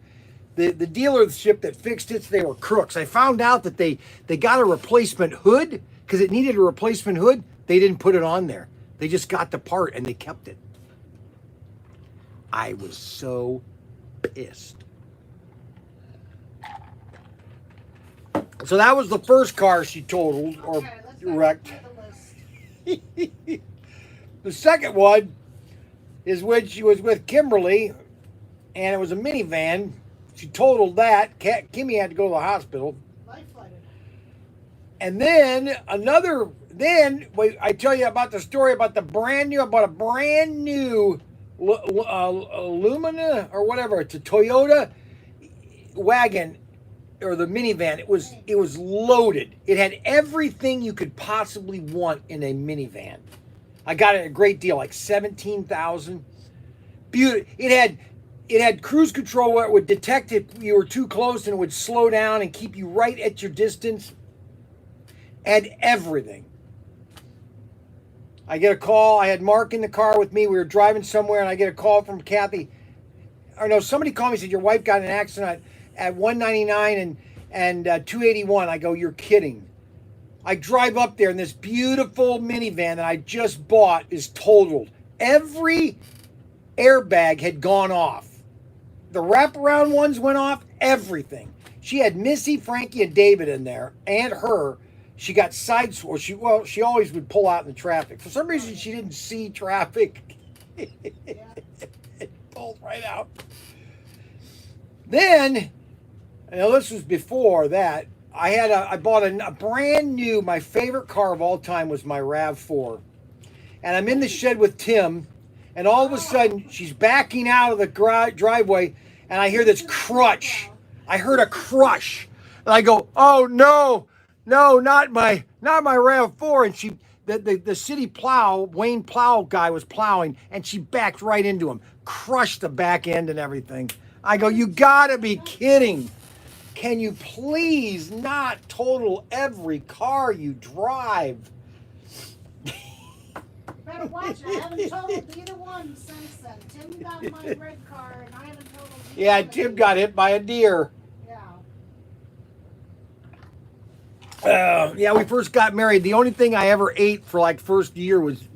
the dealership that fixed it, they were crooks. I found out that they got a replacement hood because it needed a replacement hood. They didn't put it on there. They just got the part and they kept it. I was so pissed. So that was the first car she totaled or
Okay, let's go
wrecked.
through the list.
The second one is when she was with Kimberly, and it was a minivan. She totaled that. Kimmy had to go to the hospital.
Life flighted.
And then wait, I tell you about the story about I bought a brand new Lumina or whatever. It's a Toyota wagon or the minivan. It was loaded. It had everything you could possibly want in a minivan. I got it at a great deal, like $17,000. Beautiful. It had cruise control where it would detect if you were too close and it would slow down and keep you right at your distance. Had everything. I get a call. I had Mark in the car with me. We were driving somewhere, and I get a call from Kathy. Or no, somebody called me and said, "Your wife got in an accident at 199 and 281. I go, "You're kidding." I drive up there, and this beautiful minivan that I just bought is totaled. Every airbag had gone off. The wraparound ones went off. Everything. She had Missy, Frankie, and David in there, and her. She got sideswiped. She always would pull out in the traffic. For some reason, she didn't see traffic. It pulled right out. Then, this was before that. I bought a brand new. My favorite car of all time was my RAV4, and I'm in the shed with Tim, and all of a sudden she's backing out of the driveway, and I hear this crush. I heard a crush, and I go, "Oh no, no, not my RAV4!" And the city plow, Wayne plow guy was plowing, and she backed right into him, crushed the back end and everything. I go, "You gotta be kidding! Can you please not total every car you drive?"
Better watch it. I haven't totaled either one since then. Tim got my red car, and I haven't totaled either
Yeah,
one of
Tim
these.
got hit by a deer.
Yeah.
Yeah, we first got married. The only thing I ever ate for like first year was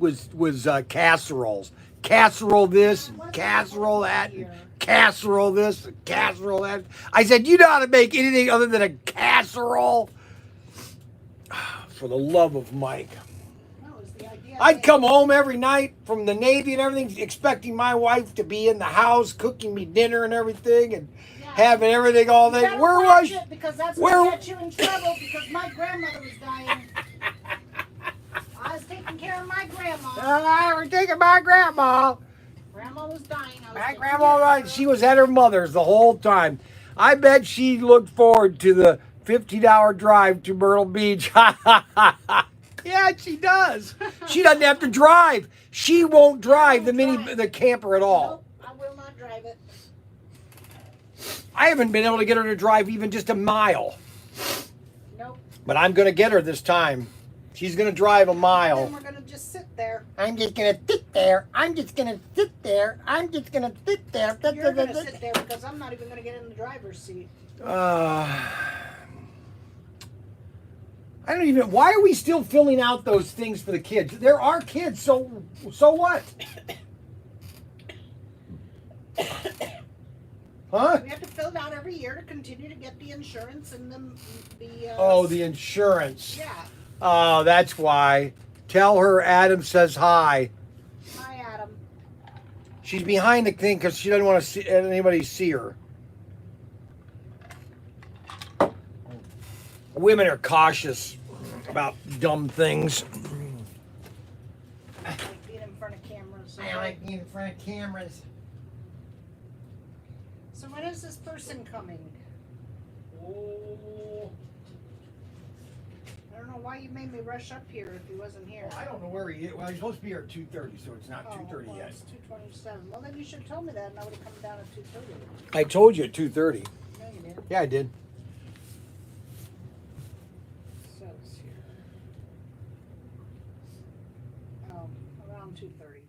casseroles. Casserole this, and casserole that, and casserole this, and casserole that. I said, "You know how to make anything other than a casserole?" For the love of Mike.
That was the idea.
I'd come home every night from the Navy and everything, expecting my wife to be in the house cooking me dinner and everything, and having everything all day.
Better
Where
watch
was?
it, because that's
where-
gonna get you in trouble, because my grandmother was dying. I was taking care of my grandma.
We're taking my grandma.
Grandma was dying. I was
My
taking
grandma,
care of
right?
her.
She was at her mother's the whole time. I bet she looked forward to the $50 drive to Myrtle Beach. Yeah, she does. She doesn't have to drive. She won't drive the camper at all.
Nope, I will not drive it.
I haven't been able to get her to drive even just a mile.
Nope.
But I'm going to get her this time. She's going to drive a mile.
Then we're gonna just sit there.
I'm just going to sit there. I'm just going to sit there. I'm just going to sit there.
You're gonna sit there because I'm not even gonna get in the driver's seat.
I don't even. Why are we still filling out those things for the kids? There are kids, so what? Huh?
We have to fill it out every year to continue to get the insurance and
The insurance.
Yeah.
Oh, that's why. Tell her Adam says hi.
Hi, Adam.
She's behind the thing because she doesn't want to see anybody see her. Women are cautious about dumb things.
I like being in front of cameras.
I like being in front of cameras.
So when is this person coming?
Oh,
I don't know why you made me rush up here if he wasn't here.
I don't know where he is. Well, he's supposed to be here at 2:30, so it's not 2:30
well,
yet.
It's 2:27. Well, then you should have told me that, and I would have come down at 2:30.
I told you at 2:30.
No, you didn't.
Yeah, I did.
Says here. Oh, around 2:30.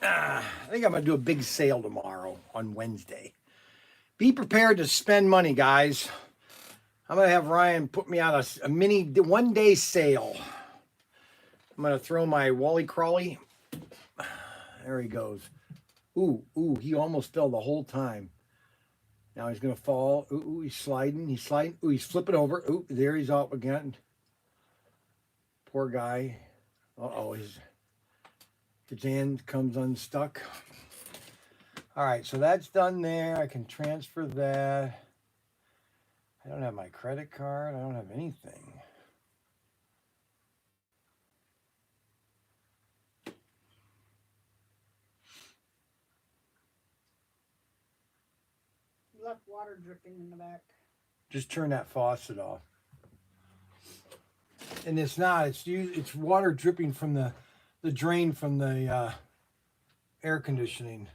I think I'm going to do a big sale tomorrow on Wednesday. Be prepared to spend money, guys. I'm going to have Ryan put me on a mini one-day sale. I'm going to throw my Wally Crawley. There he goes. Ooh, he almost fell the whole time. Now he's going to fall. Ooh, he's sliding. He's sliding. Ooh, he's flipping over. Ooh, there he's up again. Poor guy. Uh-oh, his hand comes unstuck. All right, so that's done there. I can transfer that. I don't have my credit card. I don't have anything.
You left water dripping in the back.
Just turn that faucet off. And it's not. It's water dripping from the drain from the air conditioning.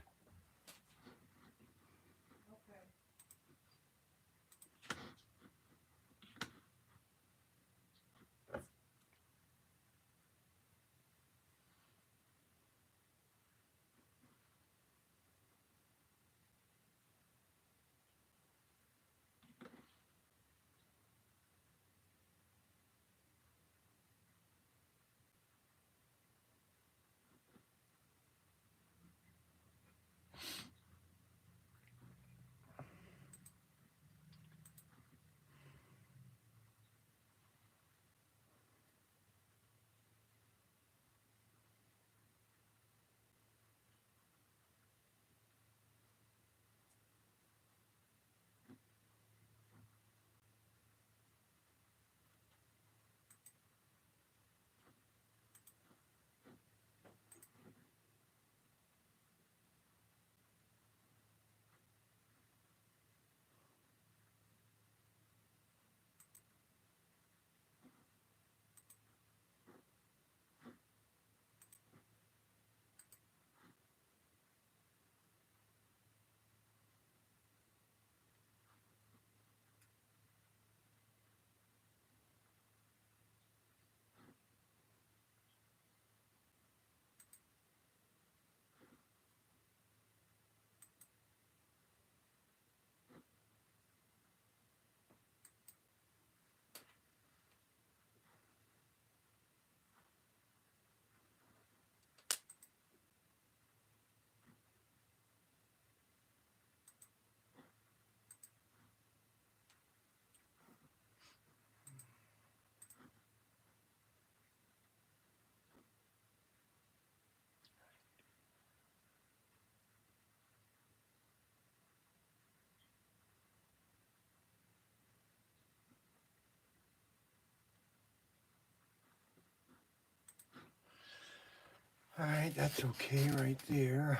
All right, that's okay right there.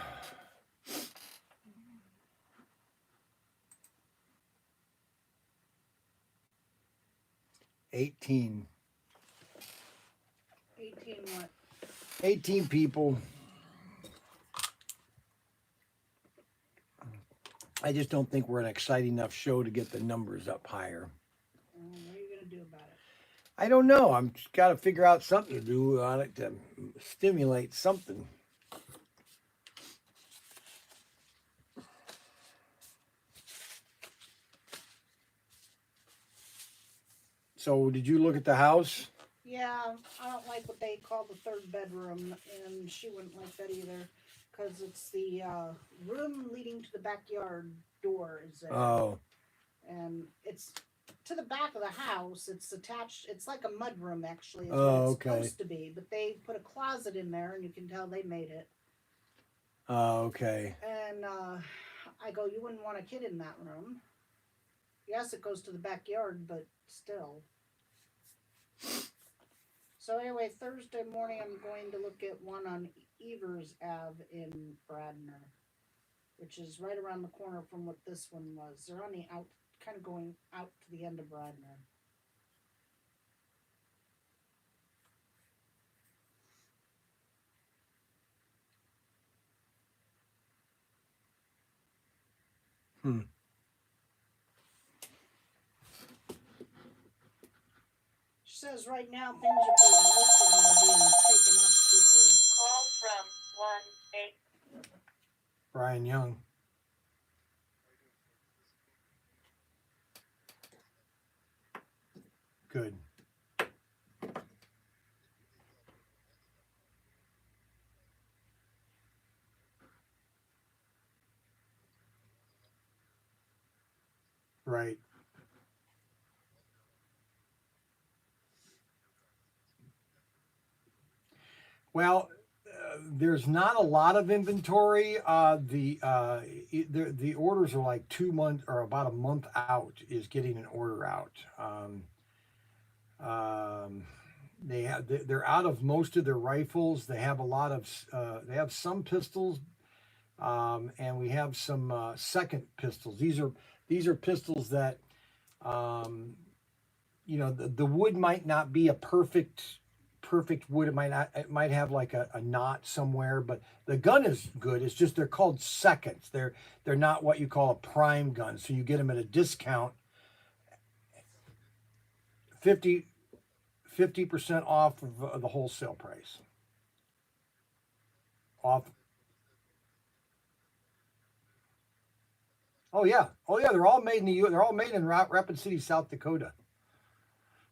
$18.
18 what?
18 people. I just don't think we're an exciting enough show to get the numbers up higher.
What are you gonna do about it?
I don't know. I'm just got to figure out something to do on it to stimulate something. So, did you look at the house?
Yeah, I don't like what they call the third bedroom, and she wouldn't like that either, because it's the room leading to the backyard door is there,
Oh,
and it's to the back of the house. It's attached. It's like a mud room actually. Is
Oh,
what it's
okay.
supposed to be, but they put a closet in there, and you can tell they made it.
okay.
And I go, you wouldn't want a kid in that room. Yes, it goes to the backyard, but still. So anyway, Thursday morning I'm going to look at one on Evers Ave in Bradner, which is right around the corner from what this one was. They're on the out, kind of going out to the end of Bradner. She says right now things are being listed and they're being taken up quickly.
Call from 1-8.
Brian Young. Good. Right. Well, there's not a lot of inventory. The orders are like 2 months or about a month out is getting an order out. They're out of most of their rifles. They have a lot of they have some pistols, and we have some second pistols. These are pistols that the wood might not be a perfect wood. It might have like a knot somewhere, but the gun is good. It's just they're called seconds. They're not what you call a prime gun. So you get them at a discount, 50% off of the wholesale price. Off. Oh yeah. They're all made in they're all made in Rapid City, South Dakota.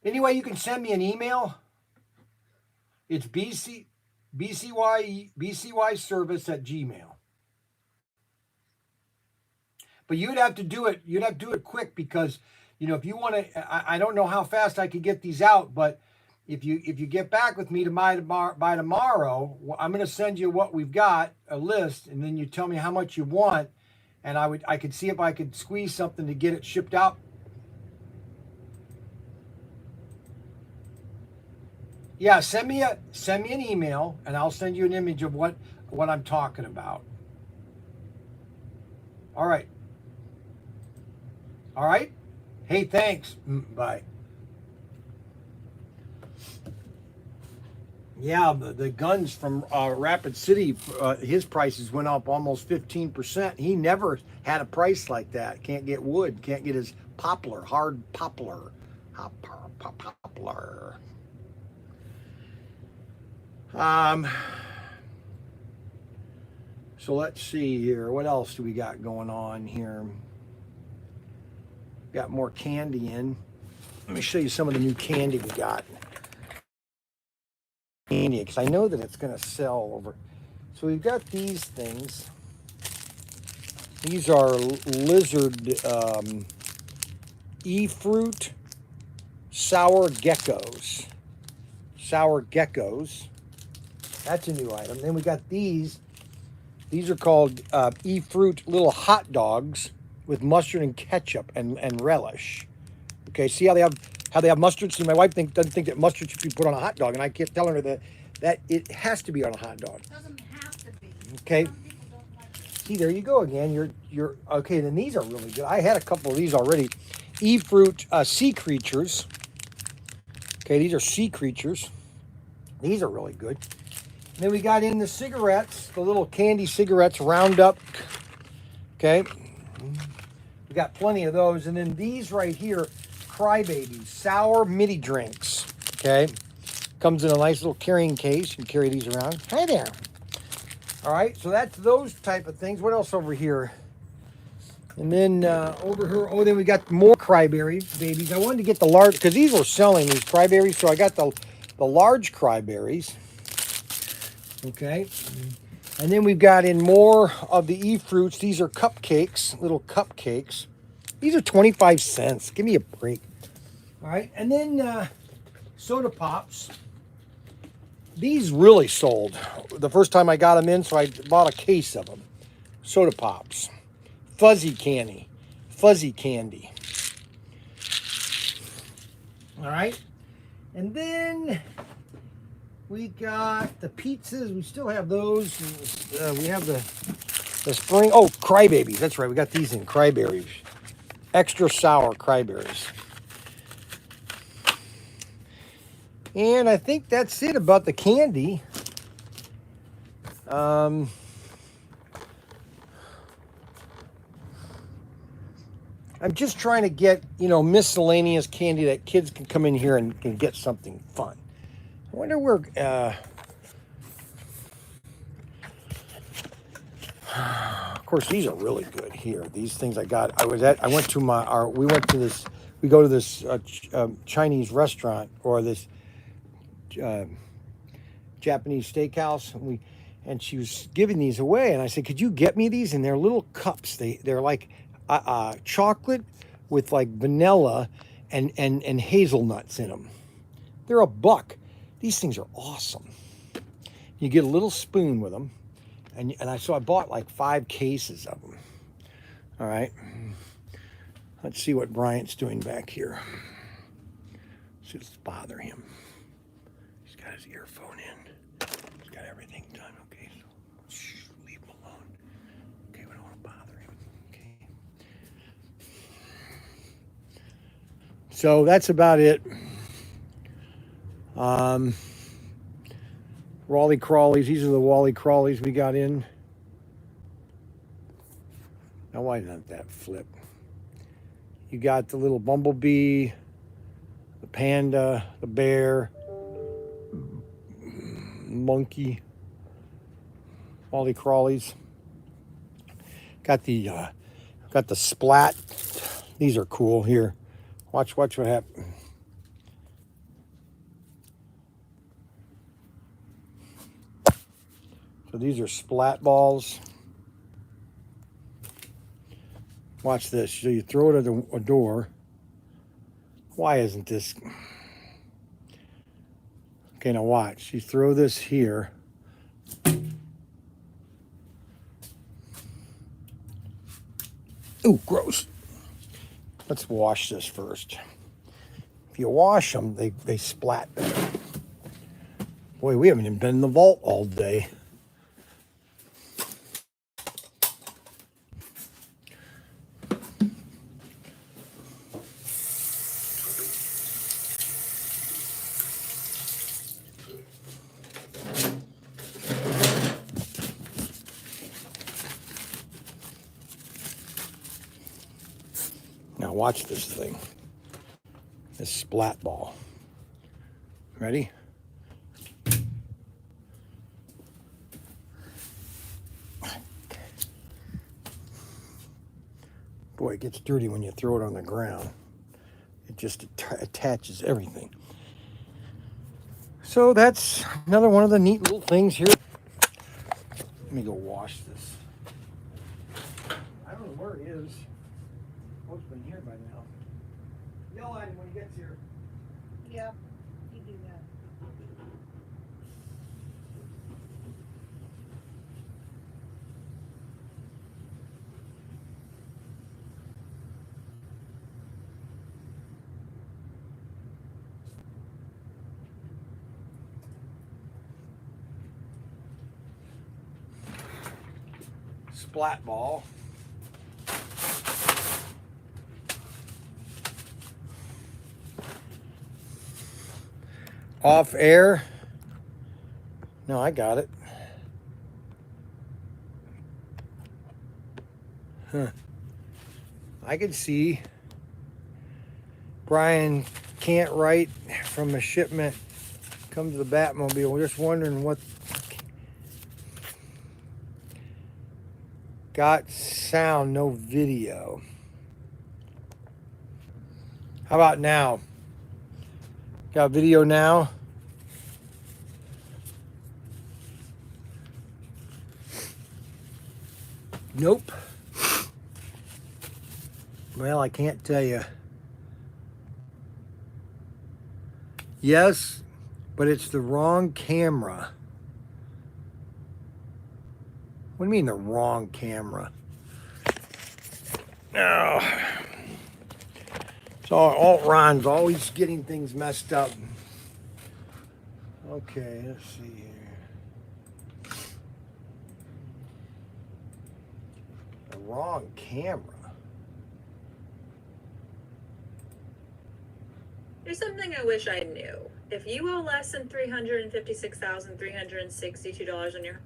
Anyway, you can send me an email. It's bcy service at gmail. But you'd have to do it. You'd have to do it quick because, if you want to, I don't know how fast I could get these out, but if you get back with me by tomorrow, I'm going to send you what we've got, a list, and then you tell me how much you want, and I could see if I could squeeze something to get it shipped out. Yeah, send me an email, and I'll send you an image of what I'm talking about. All right. Hey, thanks. Bye. Yeah, the guns from Rapid City, his prices went up almost 15%. He never had a price like that. Can't get wood. Can't get his hard poplar. Poplar. So let's see here. What else do we got going on here? Got more candy in. Let me show you some of the new candy we got. Candy, because I know that it's going to sell over. So we've got these things. These are lizard e-fruit sour geckos. Sour geckos. That's a new item. Then we got these. These are called e-fruit little hot dogs with mustard and ketchup and relish. Okay, see how they have mustard? See, my wife doesn't think that mustard should be put on a hot dog, and I kept telling her that That it has to be on a hot dog.
Doesn't have to be.
Okay.
Some people don't like it.
See, there you go again. You're okay. Then these are really good. I had a couple of these already. E-fruit sea creatures. Okay, these are sea creatures. These are really good. And then we got in the cigarettes, the little candy cigarettes, Roundup. Okay, we got plenty of those. And then these right here, Crybabies, sour midi drinks. Okay, comes in a nice little carrying case. You can carry these around. Hi there. All right, so that's those type of things. What else over here? And then over here, oh, then we got more cryberry babies. I wanted to get the large, because these were selling, these cryberries, so I got the large cryberries. Okay. And then we've got in more of the e-fruits. These are cupcakes, little cupcakes. These are 25 cents. Give me a break. All right, and then soda pops. These really sold the first time I got them in, so I bought a case of them. Soda pops. Fuzzy candy. All right. And then we got the pizzas. We still have those. We have the spring. Oh, crybabies. That's right. We got these in cryberries. Extra sour cryberries. And I think that's it about the candy. I'm just trying to get, miscellaneous candy that kids can come in here and can get something fun. I wonder where, of course, these are really good here. These things I got, we go to this Chinese restaurant or this Japanese steakhouse, and she was giving these away, and I said, could you get me these? And they're little cups. They're like chocolate with like vanilla and hazelnuts in them. They're $1. These things are awesome. You get a little spoon with them, and I bought like 5 cases of them. All right, let's see what Bryant's doing back here. Let's bother him. He's got his earphone in. He's got everything done. Okay, so shh, leave him alone. Okay, we don't want to bother him. Okay. So that's about it. Raleigh Crawlies. These are the Wally Crawlies we got in. Now why didn't that flip? You got the little bumblebee, the panda, the bear, monkey, Wally Crawlies. Got the splat. These are cool. Here, watch what happens. So these are splat balls. Watch this. So you throw it at a door. Why isn't this? Okay, now watch. You throw this here. Ooh, gross. Let's wash this first. If you wash them, they splat better. Boy, we haven't even been in the vault all day. Now watch this thing. This splat ball. Ready? Boy, it gets dirty when you throw it on the ground. It just attaches everything. So that's another one of the neat little things here. Let me go wash this. I don't know where it is. Oh, it's been here by now. Yell at him when he gets here.
Yep, you do that.
splat ball. Off air. No, I got it. Huh. I can see Brian can't write from a shipment come to the Batmobile. We're just wondering what got sound, no video. How about now? Got video now? Nope. Well, I can't tell you. Yes, but it's the wrong camera. What do you mean the wrong camera? No. So Alt-Ron's always getting things messed up. Okay, let's see here. The wrong camera.
Here's something I wish I knew. If you owe less than $356,362 on your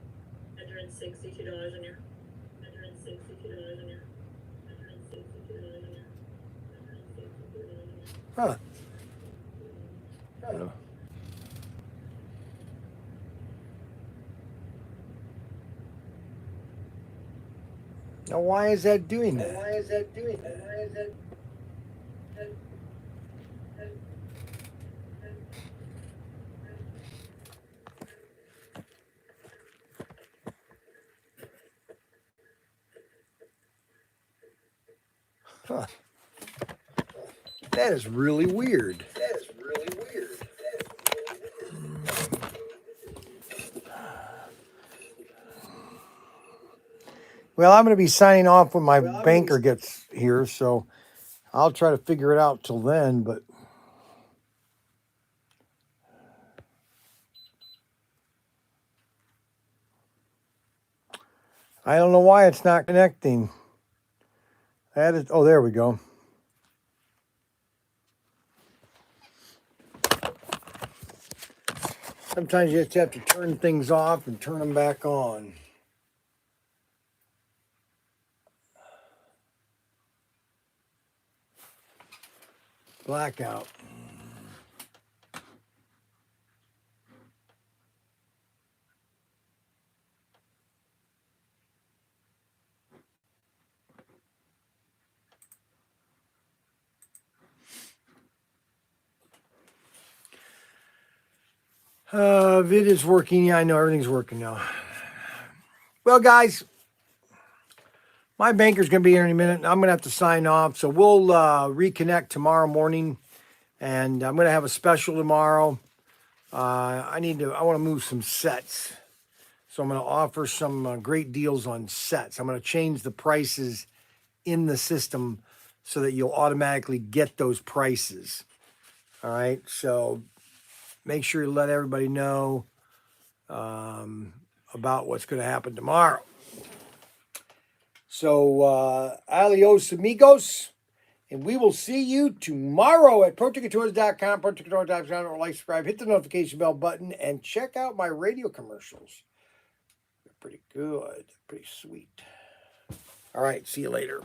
$162 on your
Huh. Now why is that doing that? Huh. That is really weird. Well, I'm going to be signing off when my banker gets here, so I'll try to figure it out till then, but I don't know why it's not connecting. That is, oh, there we go. Sometimes you just have to turn things off and turn them back on. Blackout. Vid is working. Yeah, I know everything's working now. Well, guys, my banker's going to be here in a minute. I'm going to have to sign off. So we'll reconnect tomorrow morning. And I'm going to have a special tomorrow. I want to move some sets. So I'm going to offer some great deals on sets. I'm going to change the prices in the system so that you'll automatically get those prices. All right. So make sure you let everybody know about what's going to happen tomorrow. So, adios, amigos. And we will see you tomorrow at ProTinkerToys.com, ProTinkerToys.com, or like, subscribe, hit the notification bell button, and check out my radio commercials. They're pretty good, pretty sweet. All right, see you later.